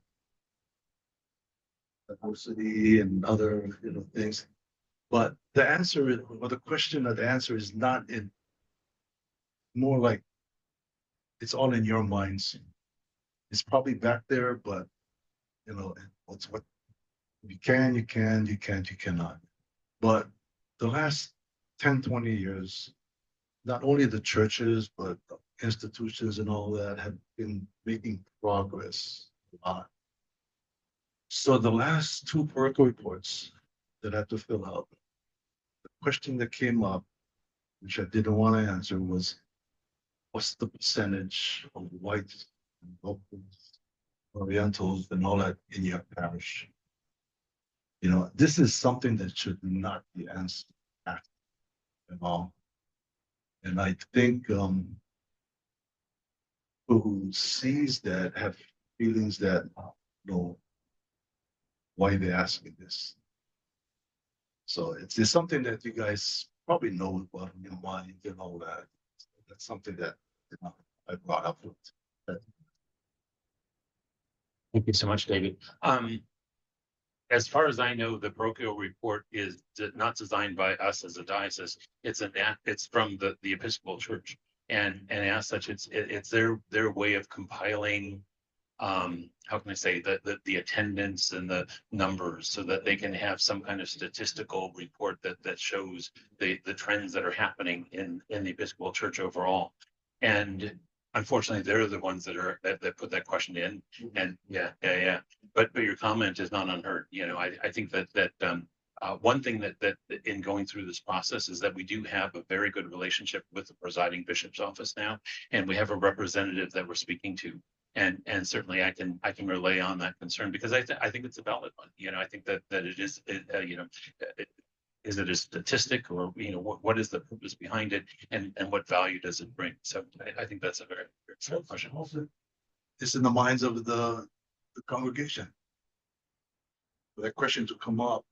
diversity and other, things. But the answer is, or the question of the answer is not in, more like it's all in your minds. It's probably back there, but what's what you can, you can't, you cannot. But the last 10, 20 years, not only the churches, but institutions and all that have been making progress a lot. So the last two parochial reports that I had to fill out, the question that came up, which I didn't want to answer, was what's the percentage of whites, locals, Orientals, and all that in your parish? You know, this is something that should not be answered at all. And I think who sees that have feelings that know why they're asking this. So it's something that you guys probably know about in your mind and all that. That's something that I brought up with. Thank you so much, David. As far as I know, the parochial report is not designed by us as a diocese. It's from the Episcopal Church, and as such, it's their way of compiling. How can I say the attendance and the numbers, so that they can have some kind of statistical report that shows the trends that are happening in the Episcopal Church overall. And unfortunately, they're the ones that put that question in. And yeah. But your comment is not unheard. You know, I think that one thing that in going through this process is that we do have a very good relationship with the presiding bishop's office now, and we have a representative that we're speaking to. And certainly I can relay on that concern, because I think it's a valid one. You know, I think that it is, is it a statistic, or, you know, what is the purpose behind it, and what value does it bring? So I think that's a very fair question. Also, it's in the minds of the congregation. For that question to come up,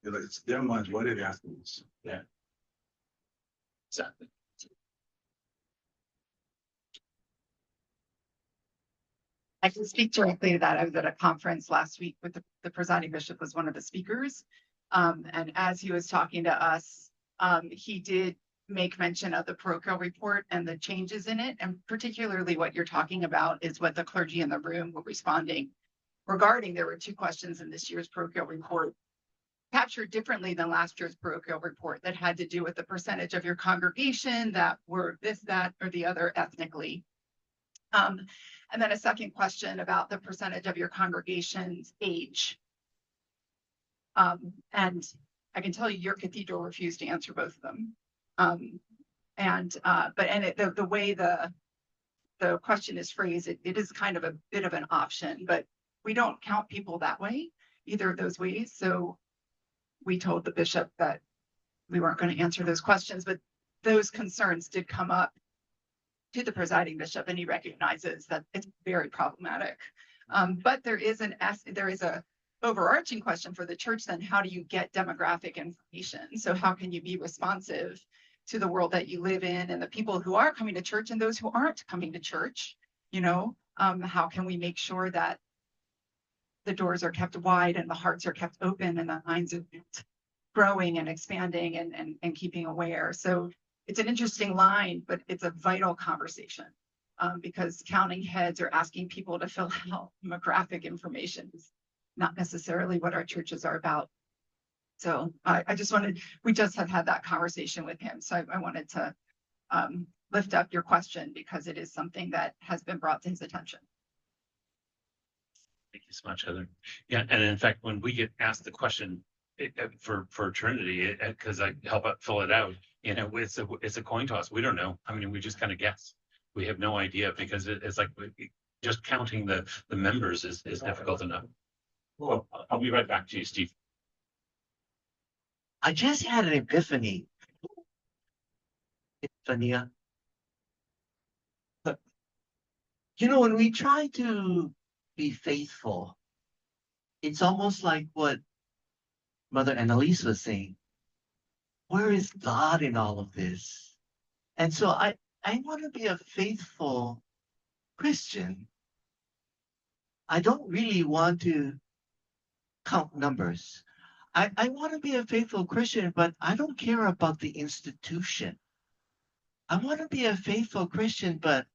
you know, it's their minds. Why did they ask this? Yeah, exactly. I can speak directly to that. I was at a conference last week with the presiding bishop was one of the speakers. And as he was talking to us, he did make mention of the parochial report and the changes in it. And particularly what you're talking about is what the clergy in the room were responding regarding. There were two questions in this year's parochial report captured differently than last year's parochial report that had to do with the percentage of your congregation that were this, that, or the other ethnically. And then a second question about the percentage of your congregation's age. And I can tell you your cathedral refused to answer both of them. The way the question is phrased, it is kind of a bit of an option, but we don't count people that way, either of those ways. So we told the bishop that we weren't going to answer those questions, but those concerns did come up to the presiding bishop, and he recognizes that it's very problematic. But there is a overarching question for the church then: how do you get demographic information? So how can you be responsive to the world that you live in, and the people who are coming to church and those who aren't coming to church? You know, how can we make sure that the doors are kept wide and the hearts are kept open and the minds are growing and expanding and keeping aware? So it's an interesting line, but it's a vital conversation, because counting heads or asking people to fill out demographic information is not necessarily what our churches are about. So we just have had that conversation with him. So I wanted to lift up your question, because it is something that has been brought to his attention. Thank you so much, Heather. Yeah, and in fact, when we get asked the question for Trinity, because I help fill it out, you know, it's a coin toss. We don't know. I mean, we just kind of guess. We have no idea, because it's like just counting the members is difficult enough. Well, I'll be right back to you, Steve. I just had an epiphany. Epiphania. You know, when we try to be faithful, it's almost like what Mother Annalise was saying. Where is God in all of this? And so I want to be a faithful Christian. I don't really want to count numbers. I want to be a faithful Christian, but I don't care about the institution. I want to be a faithful Christian, but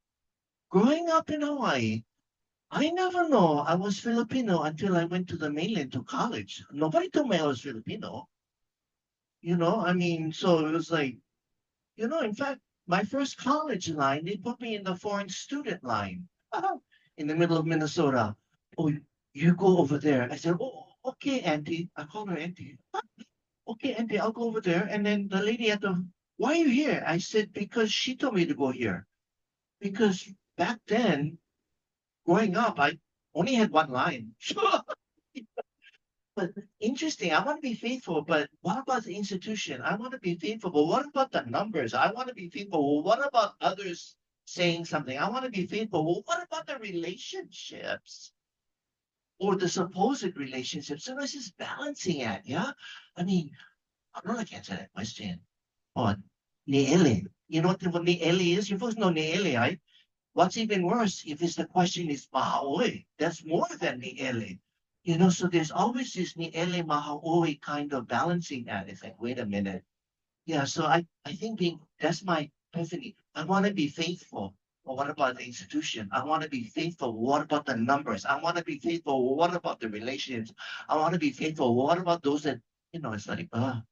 growing up in Hawaii, I never know I was Filipino until I went to the mainland to college. Nobody told me I was Filipino. You know, I mean, so it was like, you know, in fact, my first college line, they put me in the foreign student line in the middle of Minnesota. Oh, you go over there. I said, oh, okay, Auntie. I called her Auntie. Okay, Auntie, I'll go over there. And then the lady at the, why are you here? I said, because she told me to go here. Because back then, growing up, I only had one line. But interesting, I want to be faithful, but what about the institution? I want to be faithful, but what about the numbers? I want to be faithful. Well, what about others saying something? I want to be faithful. Well, what about the relationships? Or the supposed relationships? So this is balancing act, yeah? I mean, I'm not gonna answer that question. Oh, niele. You know what niele is? You folks know niele, right? What's even worse, if it's the question is mahaoi, that's more than niele. You know, so there's always this niele mahaoi kind of balancing act. It's like, wait a minute. Yeah, so I think that's my epiphany. I want to be faithful. Well, what about the institution? I want to be faithful. What about the numbers? I want to be faithful. What about the relationships? I want to be faithful. What about those that, you know, it's like, I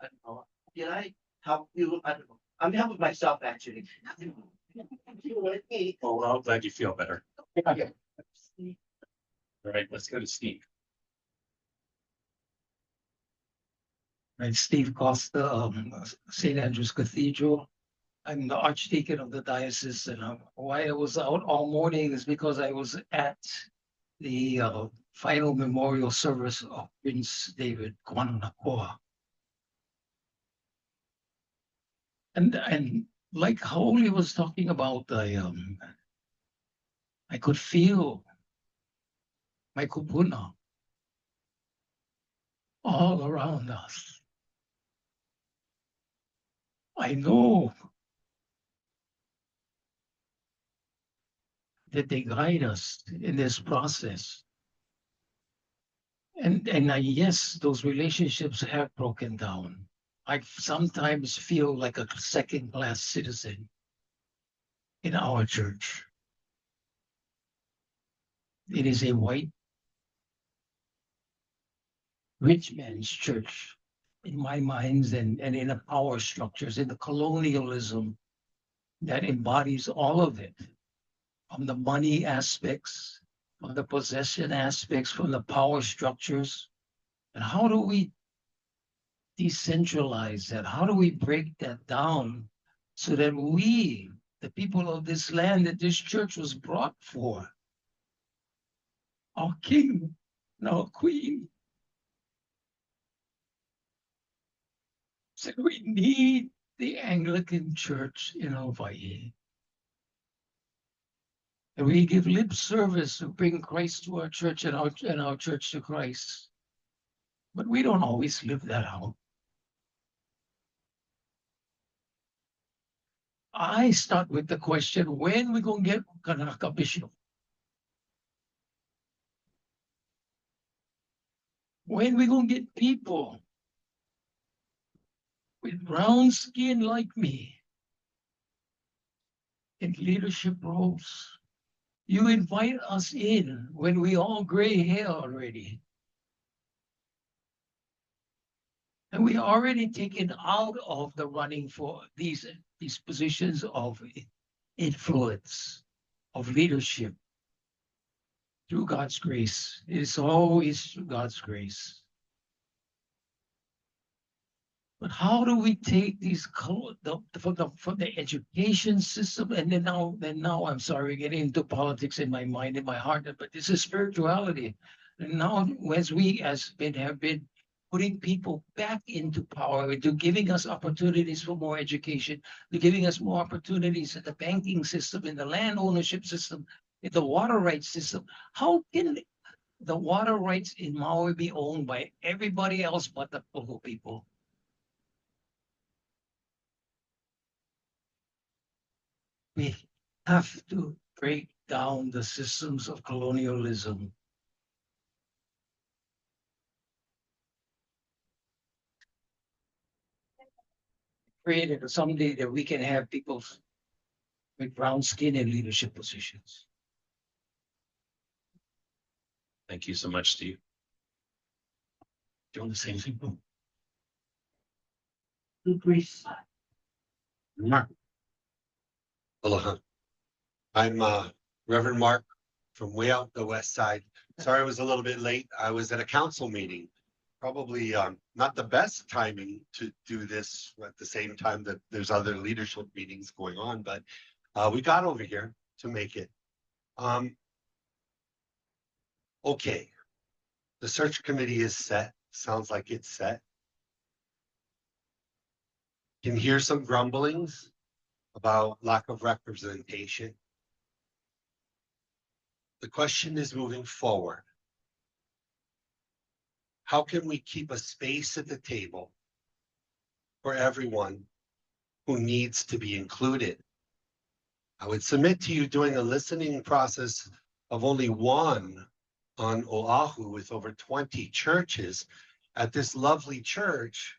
don't know. Did I help you? I don't know. I'm helping myself actually. You with me? Oh, well, I'm glad you feel better. Okay. All right, let's go to Steve. I'm Steve Costa, St. Andrew's Cathedral. I'm the Archdeacon of the Diocese, and why I was out all morning is because I was at the final memorial service of Prince David Kwananakoa. And like Holy was talking about, I could feel my kupuna all around us. I know that they guide us in this process. And yes, those relationships have broken down. I sometimes feel like a second-class citizen in our church. It is a white, rich man's church in my minds and in the power structures, in the colonialism that embodies all of it, from the money aspects, from the possession aspects, from the power structures. And how do we decentralize that? How do we break that down so that we, the people of this land that this church was brought for, our king and our queen, said we need the Anglican Church in Hawaii. And we give lip service to bring Christ to our church and our church to Christ. But we don't always live that out. I start with the question, when we gonna get Kanaka Bishop? When we gonna get people with brown skin like me in leadership roles? You invite us in when we all gray hair already. And we already taken out of the running for these positions of influence, of leadership, through God's grace. It's always through God's grace. But how do we take these from the education system, and then now I'm sorry, getting into politics in my mind, in my heart, but this is spirituality. And now, as we have been putting people back into power, into giving us opportunities for more education, to giving us more opportunities in the banking system, in the land ownership system, in the water rights system. How can the water rights in Maui be owned by everybody else but the Poho people? We have to break down the systems of colonialism. Created someday that we can have people with brown skin in leadership positions. Thank you so much, Steve. Doing the same thing. Good grace. Mark. Aloha. I'm Reverend Mark from way out the west side. Sorry I was a little bit late. I was at a council meeting. Probably not the best timing to do this at the same time that there's other leadership meetings going on, but we got over here to make it. Okay, the search committee is set. Sounds like it's set. Can hear some grumblings about lack of representation. The question is moving forward. How can we keep a space at the table for everyone who needs to be included? I would submit to you doing a listening process of only one on Oahu with over 20 churches at this lovely church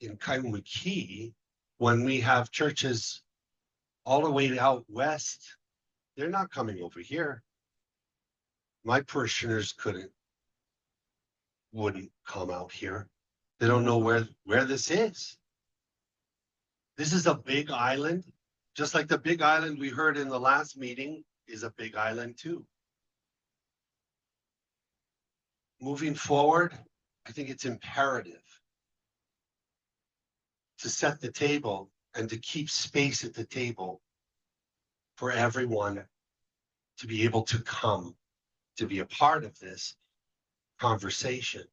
in Kaimuki, when we have churches all the way out west, they're not coming over here. My parishioners wouldn't come out here. They don't know where this is. This is a big island, just like the big island we heard in the last meeting is a big island too. Moving forward, I think it's imperative to set the table and to keep space at the table for everyone to be able to come to be a part of this conversation.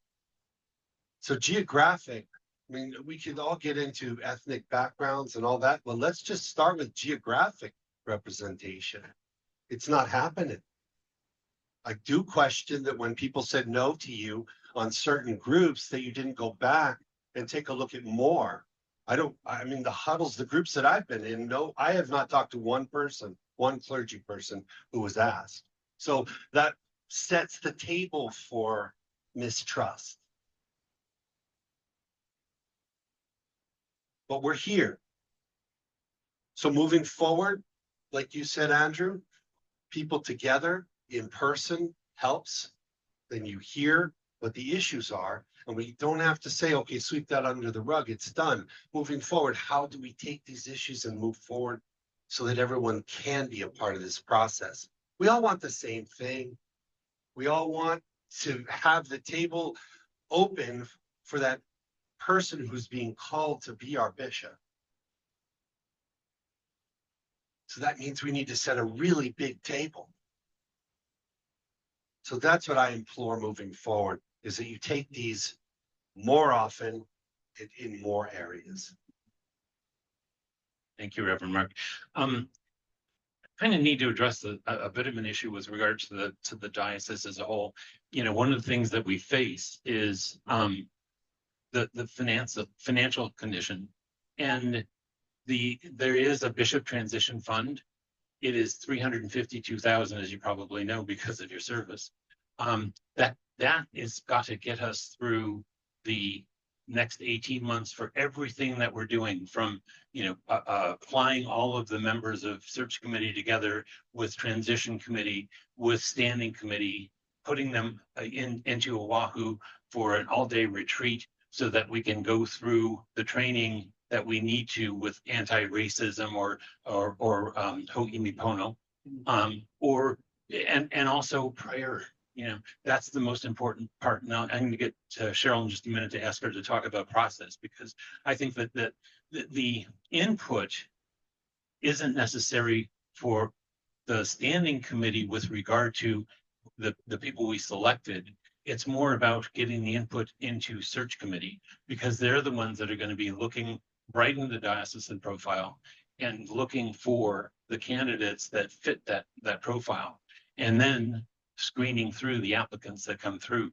So geographic, I mean, we could all get into ethnic backgrounds and all that, but let's just start with geographic representation. It's not happening. I do question that when people said no to you on certain groups, that you didn't go back and take a look at more. I mean, the huddles, the groups that I've been in, no, I have not talked to one person, one clergy person who was asked. So that sets the table for mistrust. But we're here. So moving forward, like you said, Andrew, people together in person helps. Then you hear what the issues are, and we don't have to say, okay, sweep that under the rug, it's done. Moving forward, how do we take these issues and move forward so that everyone can be a part of this process? We all want the same thing. We all want to have the table open for that person who's being called to be our bishop. So that means we need to set a really big table. So that's what I implore moving forward, is that you take these more often in more areas. Thank you, Reverend Mark. Kind of need to address a bit of an issue with regard to the diocese as a whole. You know, one of the things that we face is the financial condition, and there is a bishop transition fund. It is $352,000, as you probably know because of your service. That is got to get us through the next 18 months for everything that we're doing, from applying all of the members of search committee together with transition committee, with standing committee, putting them into Oahu for an all-day retreat so that we can go through the training that we need to with anti-racism or ho'imipono, and also prayer. You know, that's the most important part. Now I'm going to get to Cheryl in just a minute to ask her to talk about process, because I think that the input isn't necessary for the standing committee with regard to the people we selected. It's more about getting the input into search committee, because they're the ones that are going to be looking right in the diocesan profile and looking for the candidates that fit that profile, and then screening through the applicants that come through.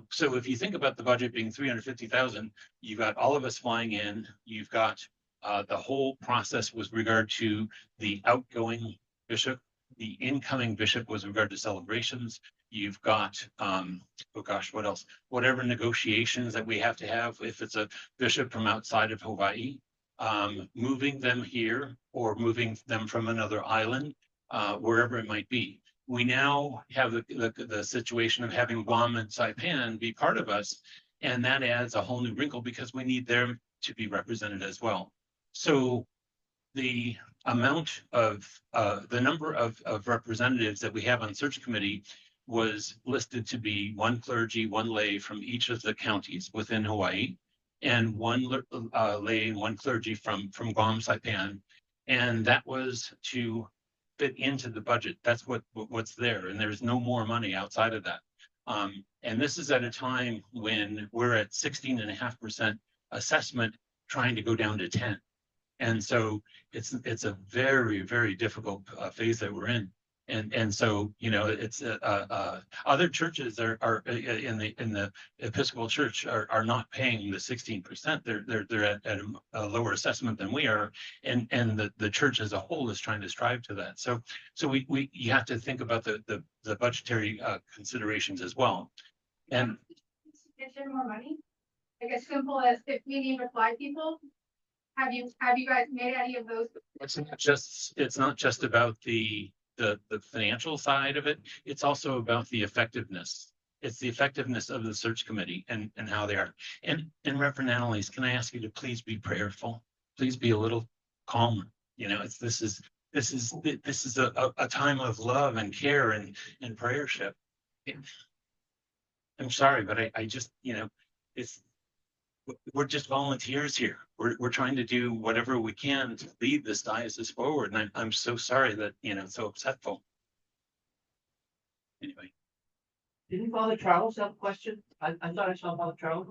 So if you think about the budget being $350,000, you've got all of us flying in, you've got the whole process with regard to the outgoing bishop, the incoming bishop with regard to celebrations. You've got, what else? Whatever negotiations that we have to have if it's a bishop from outside of Hawaii, moving them here or moving them from another island, wherever it might be. We now have the situation of having Guam and Saipan be part of us, and that adds a whole new wrinkle because we need them to be represented as well. So the amount of, the number of representatives that we have on search committee was listed to be 1 clergy, 1 lay from each of the counties within Hawaii, and 1 lay and 1 clergy from Guam, Saipan. And that was to fit into the budget. That's what's there. And there's no more money outside of that. And this is at a time when we're at 16.5% assessment, trying to go down to 10. And so it's a very, very difficult phase that we're in. And so, you know, it's other churches are in the Episcopal Church are not paying the 16%. They're at a lower assessment than we are, and the church as a whole is trying to strive to that. So you have to think about the budgetary considerations as well. And more money, like as simple as if we need to fly people. Have you guys made any of those? It's not just about the financial side of it. It's also about the effectiveness. It's the effectiveness of the search committee and how they are. And Reverend Annalise, can I ask you to please be prayerful? Please be a little calmer. You know, this is a time of love and care and prayership. I'm sorry, but I just, you know, we're just volunteers here. We're trying to do whatever we can to lead this diocese forward. And I'm so sorry that, you know, it's so upsetful. Anyway. Didn't Father Charles have a question? I thought I saw Father Charles.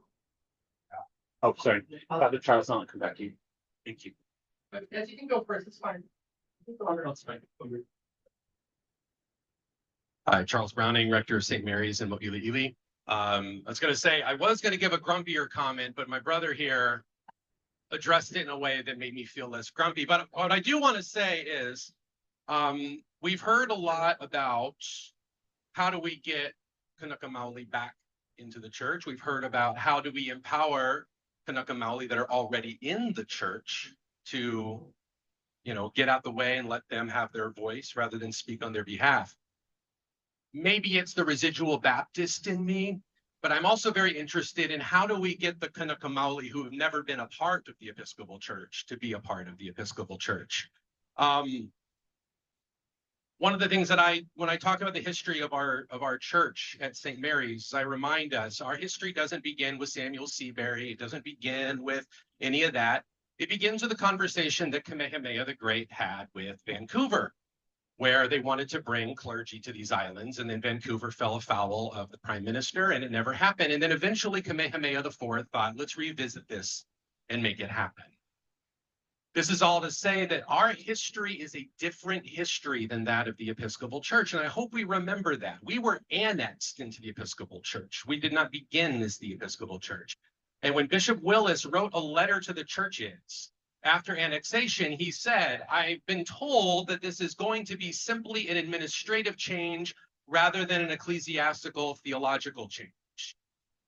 Oh, sorry. Father Charles, I'll come back to you. Thank you. But yes, you can go first. It's fine. That's fine. Hi, Charles Browning, rector of St. Mary's in Mo'ili'ili. I was going to give a grumpier comment, but my brother here addressed it in a way that made me feel less grumpy. But what I do want to say is we've heard a lot about how do we get Kanaka Maoli back into the church. We've heard about how do we empower Kanaka Maoli that are already in the church to, you know, get out the way and let them have their voice rather than speak on their behalf. Maybe it's the residual Baptist in me, but I'm also very interested in how do we get the Kanaka Maoli who have never been a part of the Episcopal Church to be a part of the Episcopal Church. One of the things that when I talk about the history of our church at St. Mary's, I remind us our history doesn't begin with Samuel Seabury. It doesn't begin with any of that. It begins with a conversation that Kamehameha the Great had with Vancouver, where they wanted to bring clergy to these islands, and then Vancouver fell afoul of the prime minister, and it never happened. And then eventually Kamehameha IV thought, let's revisit this and make it happen. This is all to say that our history is a different history than that of the Episcopal Church, and I hope we remember that. We were annexed into the Episcopal Church. We did not begin as the Episcopal Church. And when Bishop Willis wrote a letter to the churches, after annexation, he said, I've been told that this is going to be simply an administrative change rather than an ecclesiastical theological change.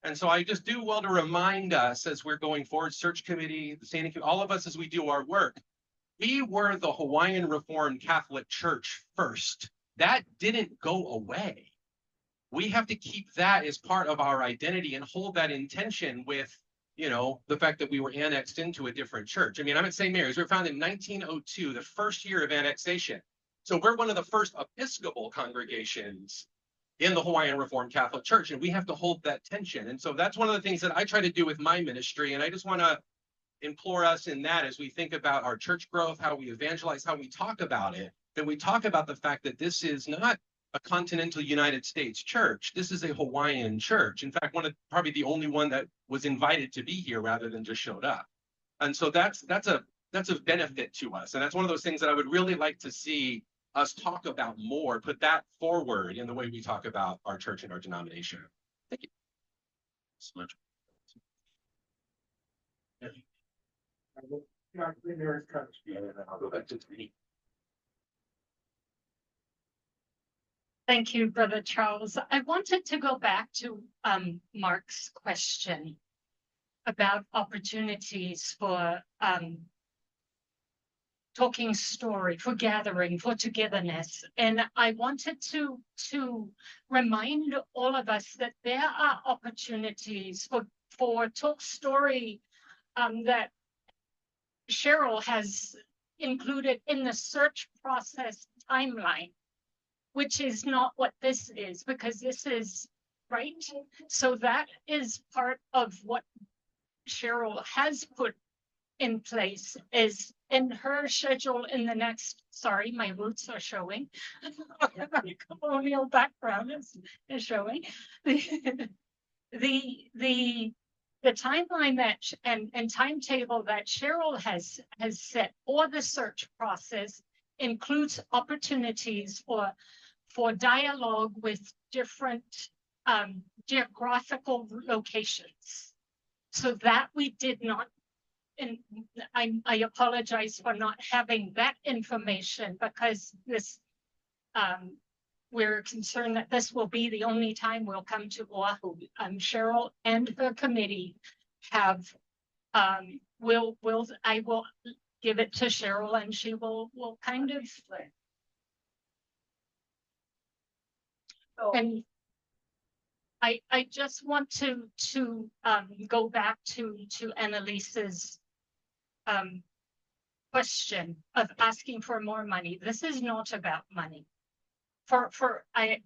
And so I just do well to remind us as we're going forward, search committee, the standing committee, all of us as we do our work, we were the Hawaiian Reformed Catholic Church first. That didn't go away. We have to keep that as part of our identity and hold that in tension with, you know, the fact that we were annexed into a different church. I mean, I'm at St. Mary's. We were founded in 1902, the first year of annexation. So we're one of the first Episcopal congregations in the Hawaiian Reformed Catholic Church, and we have to hold that tension. And so that's one of the things that I try to do with my ministry. And I just want to implore us in that as we think about our church growth, how we evangelize, how we talk about it, that we talk about the fact that this is not a continental United States church. This is a Hawaiian church. In fact, probably the only one that was invited to be here rather than just showed up. And so that's a benefit to us. And that's one of those things that I would really like to see us talk about more, put that forward in the way we talk about our church and our denomination. Thank you so much. I'll go back to me. Thank you, Brother Charles. I wanted to go back to Mark's question about opportunities for talking story, for gathering, for togetherness. And I wanted to remind all of us that there are opportunities for talk story that Cheryl has included in the search process timeline, which is not what this is, because this is right. So that is part of what Cheryl has put in place, is in her schedule in the next, sorry, my roots are showing. My colonial background is showing. The timeline that and timetable that Cheryl has set for the search process includes opportunities for dialogue with different geographical locations. So that we did not, and I apologize for not having that information, because this we're concerned that this will be the only time we'll come to Oahu. Cheryl and her committee have I will give it to Cheryl, and she will kind of and I just want to go back to Annalise's question of asking for more money. This is not about money. I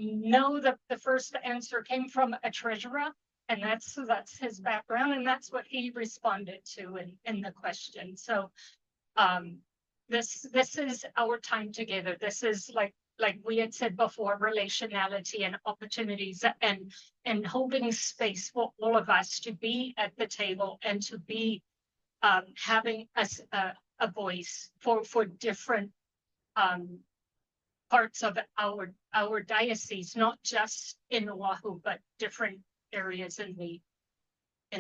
know that the first answer came from a treasurer, and that's his background, and that's what he responded to in the question. So this is our time together. This is like we had said before, relationality and opportunities, and holding space for all of us to be at the table and to be having us a voice for different parts of our diocese, not just in Oahu, but different areas in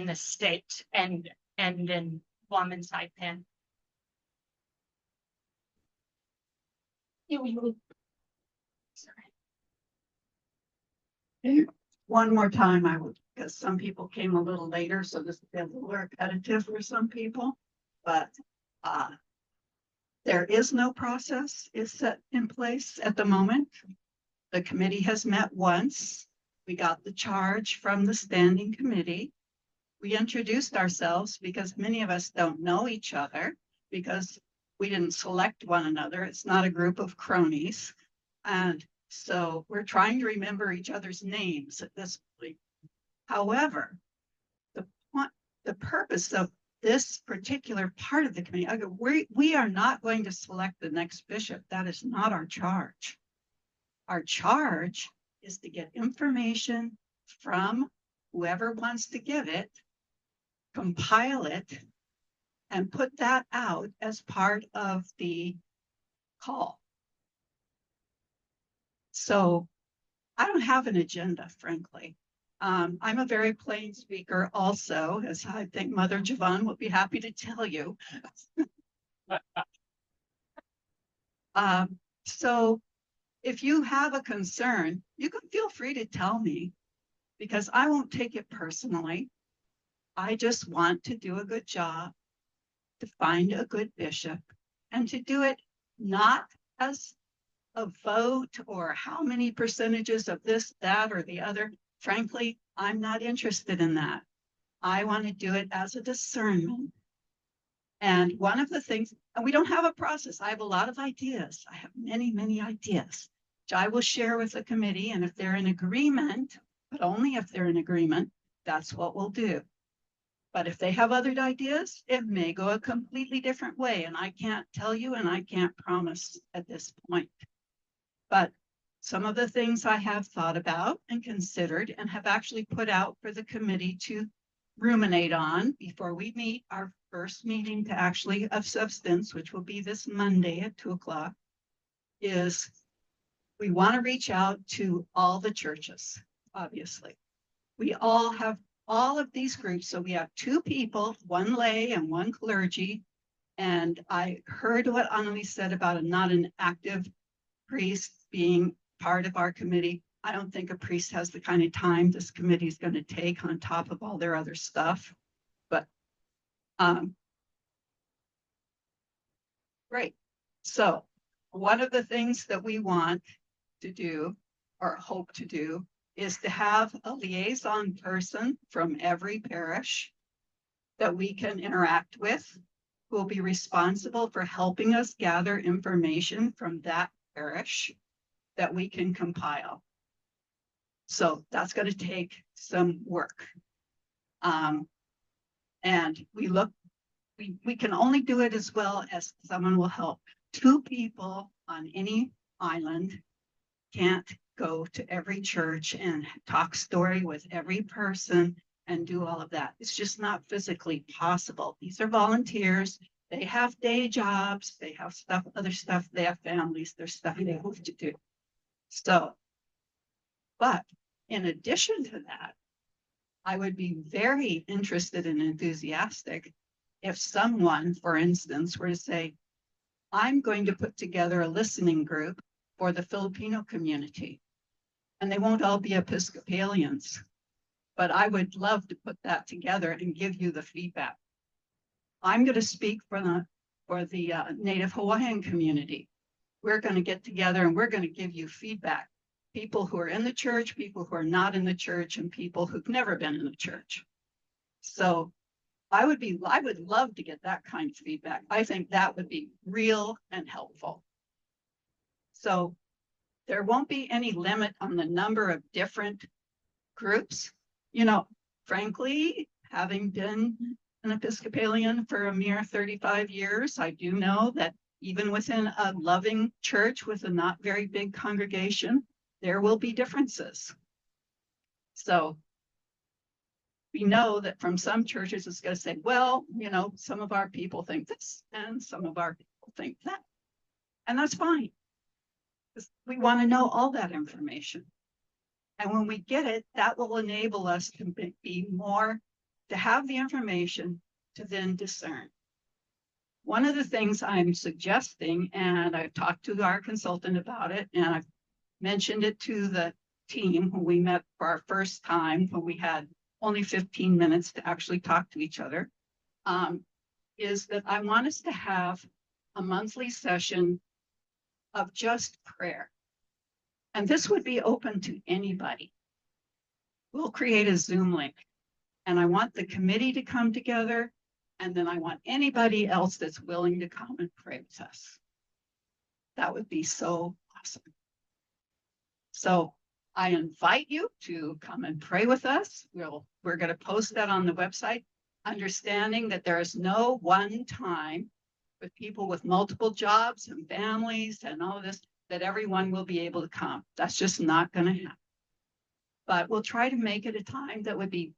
the state and in Guam and Saipan. Sorry. One more time, I would, because some people came a little later, so this will be a little repetitive for some people, but there is no process is set in place at the moment. The committee has met once. We got the charge from the standing committee. We introduced ourselves because many of us don't know each other, because we didn't select one another. It's not a group of cronies. And so we're trying to remember each other's names at this point. However, the purpose of this particular part of the committee, we are not going to select the next bishop. That is not our charge. Our charge is to get information from whoever wants to give it, compile it, and put that out as part of the call. So I don't have an agenda, frankly. I'm a very plain speaker also, as I think Mother Javon will be happy to tell you. So if you have a concern, you can feel free to tell me, because I won't take it personally. I just want to do a good job, to find a good bishop, and to do it not as a vote or how many percentages of this, that, or the other. Frankly, I'm not interested in that. I want to do it as a discernment. And one of the things, and we don't have a process. I have a lot of ideas. I have many, many ideas, which I will share with the committee. And if they're in agreement, but only if they're in agreement, that's what we'll do. But if they have other ideas, it may go a completely different way. And I can't tell you, and I can't promise at this point. But some of the things I have thought about and considered and have actually put out for the committee to ruminate on before we meet our first meeting to actually of substance, which will be this Monday at 2:00, is we want to reach out to all the churches, obviously. We all have all of these groups. So we have two people, one lay and one clergy. And I heard what Annalise said about not an active priest being part of our committee. I don't think a priest has the kind of time this committee is going to take on top of all their other stuff. But great. So one of the things that we want to do or hope to do is to have a liaison person from every parish that we can interact with, who will be responsible for helping us gather information from that parish that we can compile. So that's going to take some work. And we can only do it as well as someone will help. 2 people on any island can't go to every church and talk story with every person and do all of that. It's just not physically possible. These are volunteers. They have day jobs. They have other stuff. They have families. There's stuff they have to do. So, but in addition to that, I would be very interested and enthusiastic if someone, for instance, were to say, I'm going to put together a listening group for the Filipino community. And they won't all be Episcopalians, but I would love to put that together and give you the feedback. I'm going to speak for the Native Hawaiian community. We're going to get together and we're going to give you feedback. People who are in the church, people who are not in the church, and people who've never been in the church. So I would love to get that kind of feedback. I think that would be real and helpful. So there won't be any limit on the number of different groups. You know, frankly, having been an Episcopalian for a mere 35 years, I do know that even within a loving church with a not very big congregation, there will be differences. So we know that from some churches, it's going to say, well, you know, some of our people think this and some of our people think that. And that's fine. We want to know all that information. And when we get it, that will enable us to be more, to have the information to then discern. One of the things I'm suggesting, and I've talked to our consultant about it, and I've mentioned it to the team when we met for our first time, when we had only 15 minutes to actually talk to each other, is that I want us to have a monthly session of just prayer. And this would be open to anybody. We'll create a Zoom link, and I want the committee to come together, and then I want anybody else that's willing to come and pray with us. That would be so awesome. So I invite you to come and pray with us. We're going to post that on the website, understanding that there is no one time with people with multiple jobs and families and all of this, that everyone will be able to come. That's just not going to happen. But we'll try to make it a time that would be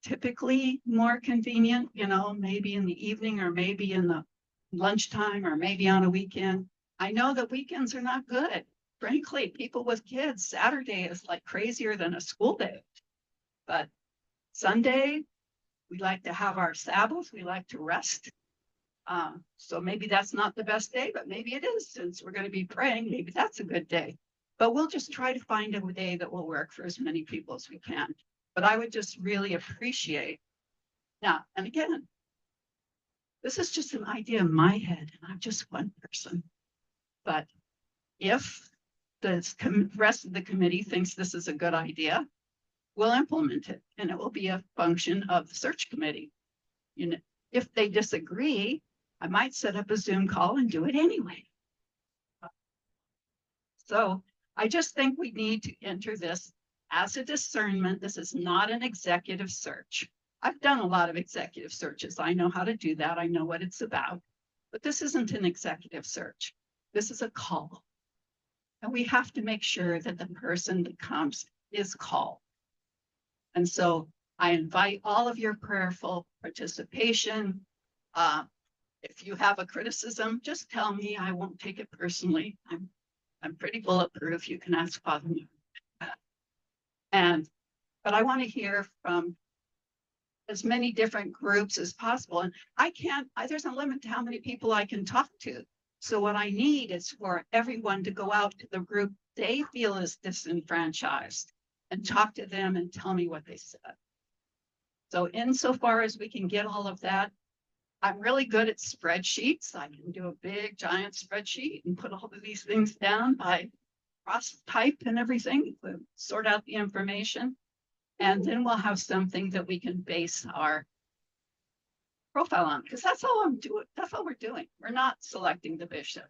typically more convenient, you know, maybe in the evening or maybe in the lunchtime or maybe on a weekend. I know that weekends are not good. Frankly, people with kids, Saturday is like crazier than a school day. But Sunday, we like to have our Sabbath. We like to rest. So maybe that's not the best day, but maybe it is, since we're going to be praying. Maybe that's a good day. But we'll just try to find a day that will work for as many people as we can. But I would just really appreciate. Now, and again, this is just an idea in my head, and I'm just one person. But if the rest of the committee thinks this is a good idea, we'll implement it, and it will be a function of the search committee. You know, if they disagree, I might set up a Zoom call and do it anyway. So I just think we need to enter this as a discernment. This is not an executive search. I've done a lot of executive searches. I know how to do that. I know what it's about. But this isn't an executive search. This is a call. And we have to make sure that the person that comes is called. And so I invite all of your prayerful participation. If you have a criticism, just tell me. I won't take it personally. I'm pretty bulletproof. You can ask Father. But I want to hear from as many different groups as possible. And there's a limit to how many people I can talk to. So what I need is for everyone to go out to the group they feel is disenfranchised and talk to them and tell me what they said. So insofar as we can get all of that, I'm really good at spreadsheets. I can do a big giant spreadsheet and put all of these things down by cross type and everything, sort out the information. And then we'll have something that we can base our profile on, because that's all I'm doing. That's all we're doing. We're not selecting the bishop.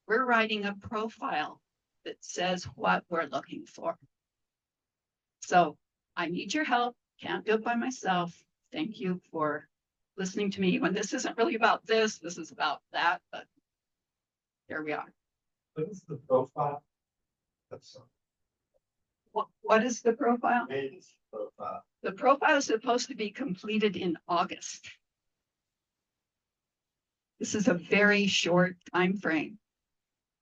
We're writing a profile that says what we're looking for. So I need your help. Can't do it by myself. Thank you for listening to me when this isn't really about this. This is about that, but here we are. What is the profile? What is the profile? Profile. The profile is supposed to be completed in August. This is a very short time frame.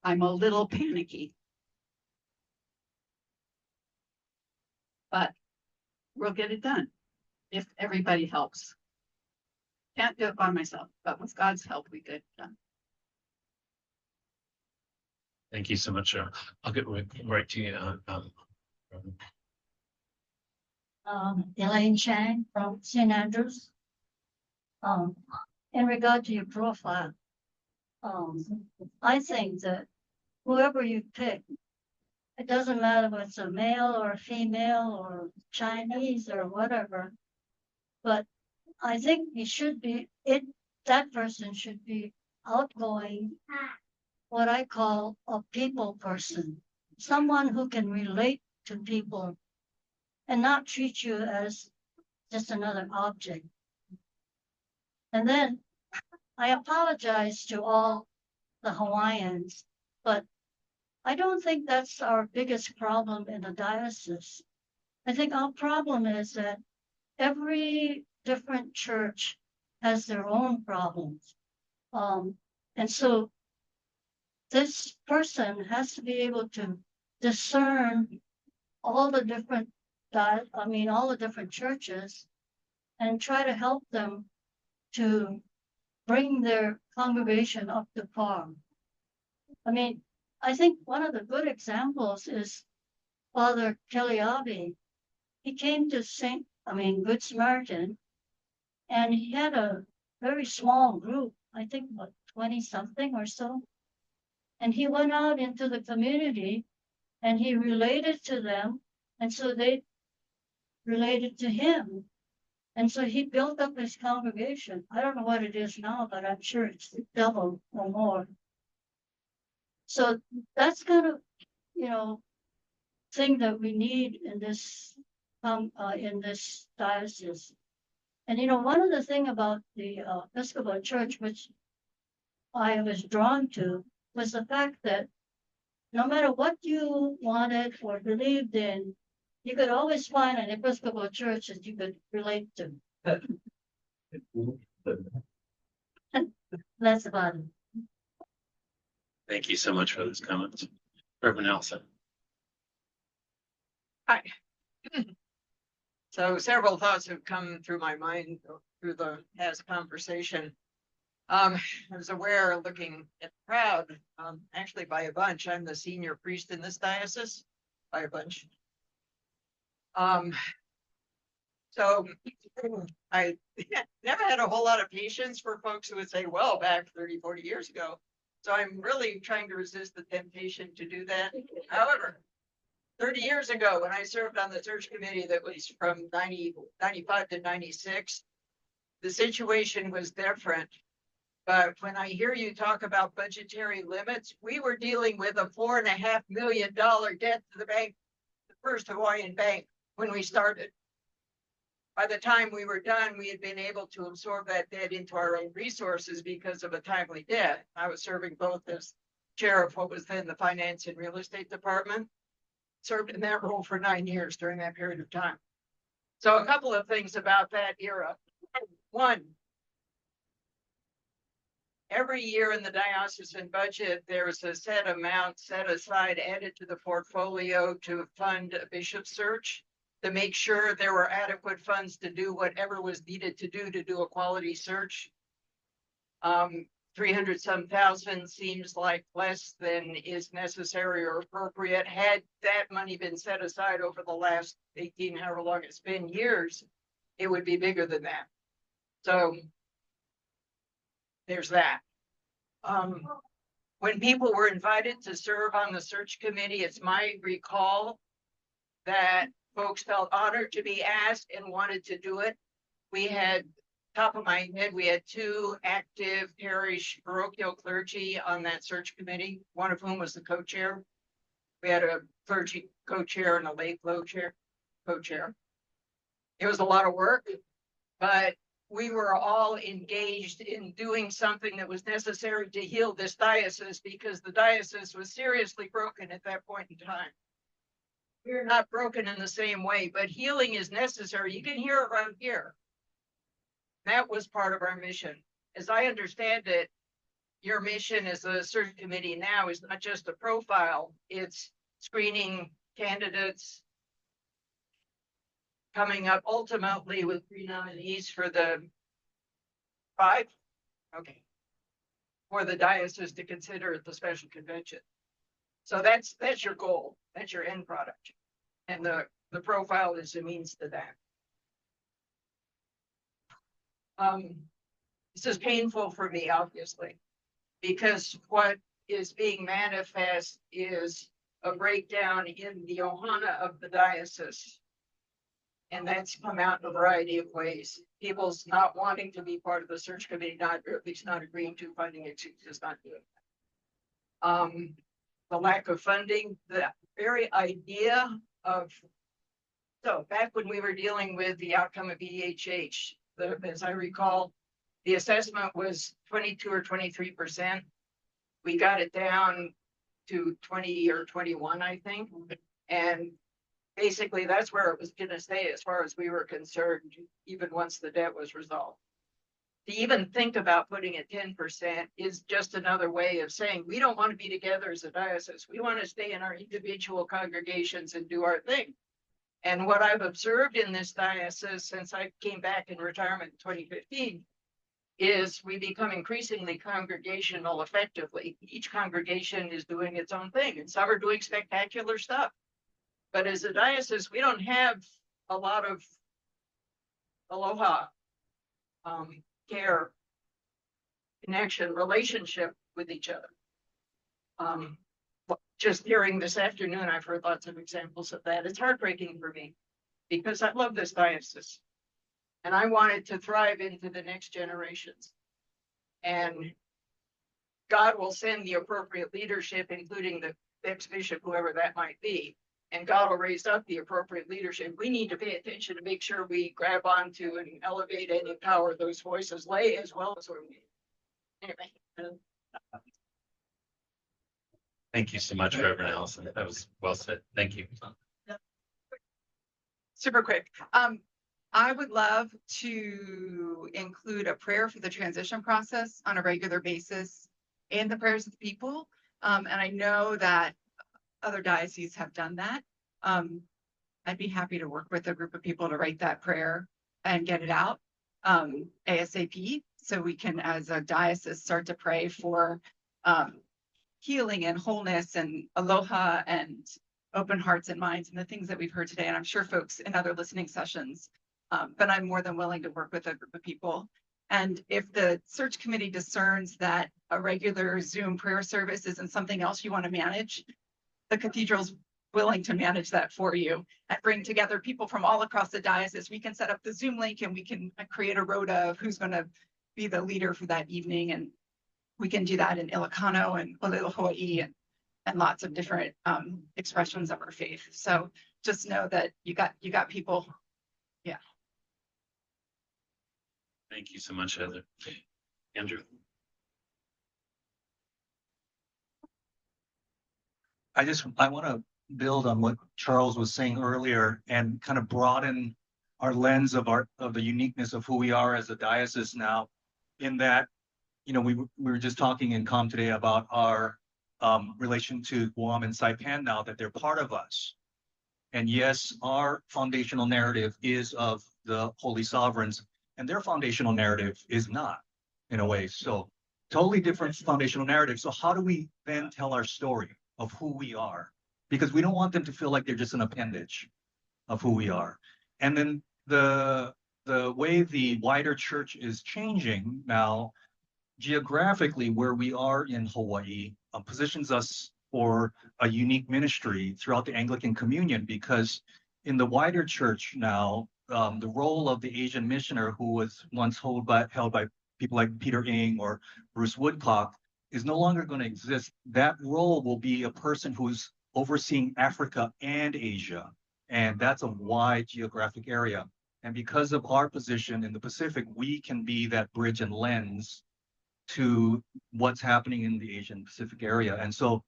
I'm a little panicky. But we'll get it done if everybody helps. Can't do it by myself, but with God's help, we get it done. Thank you so much. I'll get right to you. Elaine Chang from St. Andrews. In regard to your profile, I think that whoever you pick, it doesn't matter if it's a male or a female or Chinese or whatever, but I think that person should be outgoing, what I call a people person, someone who can relate to people and not treat you as just another object. And then I apologize to all the Hawaiians, but I don't think that's our biggest problem in the diocese. I think our problem is that every different church has their own problems. And so this person has to be able to discern all the different all the different churches and try to help them to bring their congregation up to par. I mean, I think one of the good examples is Father Keliabi. He came to Good Samaritan, and he had a very small group, I think about 20 something or so. And he went out into the community and he related to them. And so they related to him. And so he built up his congregation. I don't know what it is now, but I'm sure it's double or more. So that's kind of, thing that we need in this diocese. And one of the things about the Episcopal Church, which I was drawn to, was the fact that no matter what you wanted or believed in, you could always find an Episcopal church that you could relate to. That's about it. Thank you so much for those comments. Reverend Nelson. Hi. So several thoughts have come through my mind through the past conversation. I was aware, looking at the crowd, actually by a bunch. I'm the senior priest in this diocese, by a bunch. So I never had a whole lot of patience for folks who would say, well, back 30, 40 years ago. So I'm really trying to resist the temptation to do that. However, 30 years ago, when I served on the search committee that was from 95 to 96, the situation was different. But when I hear you talk about budgetary limits, we were dealing with a $4.5 million debt to the bank, the First Hawaiian Bank, when we started. By the time we were done, we had been able to absorb that debt into our own resources because of a timely debt. I was serving both as chair of what was then the Finance and Real Estate Department, served in that role for 9 years during that period of time. So a couple of things about that era. One, every year in the diocesan budget, there's a set amount set aside, added to the portfolio to fund a bishop search, to make sure there were adequate funds to do whatever was needed to do a quality search. 300-some thousand seems like less than is necessary or appropriate. Had that money been set aside over the last 18, however long it's been, years, it would be bigger than that. So there's that. When people were invited to serve on the search committee, it's my recall that folks felt honored to be asked and wanted to do it. We had top of my head, we had 2 active parish parochial clergy on that search committee, one of whom was the co-chair. We had a clergy co-chair and a lay co-chair. It was a lot of work, but we were all engaged in doing something that was necessary to heal this diocese, because the diocese was seriously broken at that point in time. We're not broken in the same way, but healing is necessary. You can hear it right here. That was part of our mission. As I understand it, your mission as a search committee now is not just a profile, it's screening candidates, coming up ultimately with 3 nominees for the 5, okay, for the diocese to consider at the special convention. So that's your goal, that's your end product, and the profile is a means to that. This is painful for me, obviously, because what is being manifest is a breakdown in the ohana of the diocese. And that's come out in a variety of ways. People's not wanting to be part of the search committee, not, or at least not agreeing to, finding excuses not doing that. The lack of funding, the very idea of, so back when we were dealing with the outcome of EHH, as I recall, the assessment was 22 or 23%. We got it down to 20 or 21, I think. And basically that's where it was going to stay as far as we were concerned, even once the debt was resolved. To even think about putting it 10% is just another way of saying we don't want to be together as a diocese. We want to stay in our individual congregations and do our thing. And what I've observed in this diocese since I came back in retirement in 2015 is we become increasingly congregational effectively. Each congregation is doing its own thing, and some are doing spectacular stuff. But as a diocese, we don't have a lot of aloha, care, connection, relationship with each other. Just hearing this afternoon, I've heard lots of examples of that. It's heartbreaking for me because I love this diocese and I want it to thrive into the next generations. And God will send the appropriate leadership, including the ex-bishop, whoever that might be. And God will raise up the appropriate leadership. We need to pay attention to make sure we grab onto and elevate and empower those voices, lay as well as we. Anyway. Thank you so much, Reverend Allison. That was well said. Thank you. Super quick. I would love to include a prayer for the transition process on a regular basis in the prayers of the people. And I know that other dioceses have done that. I'd be happy to work with a group of people to write that prayer and get it out ASAP, so we can, as a diocese, start to pray for healing and wholeness and aloha and open hearts and minds and the things that we've heard today. And I'm sure folks in other listening sessions, but I'm more than willing to work with a group of people. And if the search committee discerns that a regular Zoom prayer service isn't something else you want to manage, the cathedral's willing to manage that for you and bring together people from all across the diocese. We can set up the Zoom link and we can create a rota of who's going to be the leader for that evening. And we can do that in Ilocano and Honolulu and lots of different expressions of our faith. So just know that you got people. Yeah. Thank you so much, Heather. Andrew. I want to build on what Charles was saying earlier and kind of broaden our lens of the uniqueness of who we are as a diocese now, in that, you know, we were just talking in COM today about our relation to Guam and Saipan now, that they're part of us. And yes, our foundational narrative is of the Holy Sovereigns, and their foundational narrative is not, in a way. So totally different foundational narrative. So how do we then tell our story of who we are? Because we don't want them to feel like they're just an appendage of who we are. And then the way the wider church is changing now, geographically, where we are in Hawaii, positions us for a unique ministry throughout the Anglican Communion, because in the wider church now, the role of the Asian missioner who was once held by people like Peter Ng or Bruce Woodcock is no longer going to exist. That role will be a person who's overseeing Africa and Asia, and that's a wide geographic area. And because of our position in the Pacific, we can be that bridge and lens to what's happening in the Asian Pacific area. And so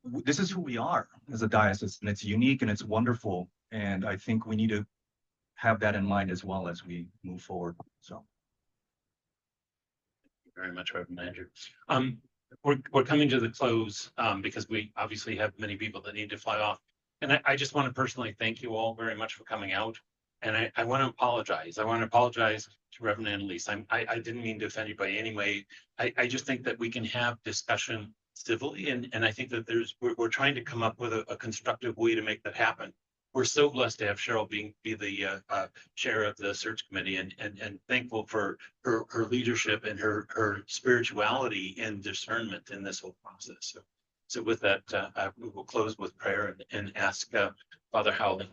this is who we are as a diocese, and it's unique and it's wonderful. And I think we need to have that in mind as well as we move forward. So. Thank you very much, Reverend Andrew. We're coming to the close because we obviously have many people that need to fly off. And I just want to personally thank you all very much for coming out. And I want to apologize. I want to apologize to Reverend Annalise. I didn't mean to offend you by any way. I just think that we can have discussion civilly. And I think that we're trying to come up with a constructive way to make that happen. We're so blessed to have Cheryl be the chair of the search committee and thankful for her leadership and her spirituality and discernment in this whole process. So with that, we will close with prayer and ask Father Howley.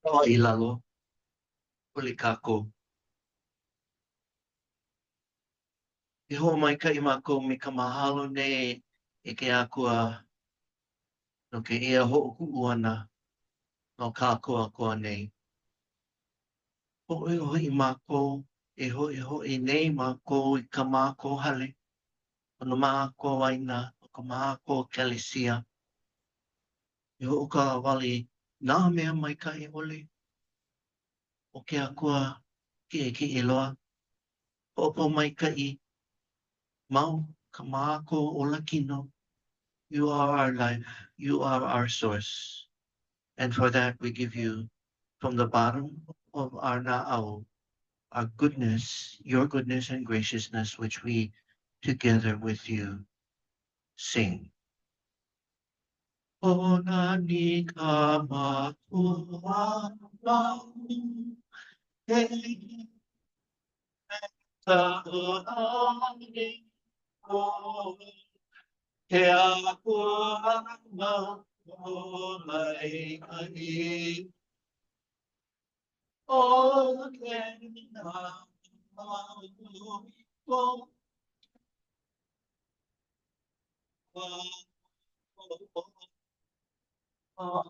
O ilalo, ulikako. Iho mai ka imako me ka mahalo ne e ke akua no ke ea ho kuuana no ka koa nei. Ho i mako e ho i nei mako I ka mako hale. Ono mako waina, o ka mako kelesia. Iho o ka wali nā mea mai ka I ole. O ke akua ki e loa. Opo mai ka I. Mau ka mako o lakino. You are our life. You are our source. And for that we give you from the bottom of our na'au, our goodness, your goodness and graciousness, which we together with you sing. Ona ni ka matua he ta oani o ke akua ma o mai ai o ke na o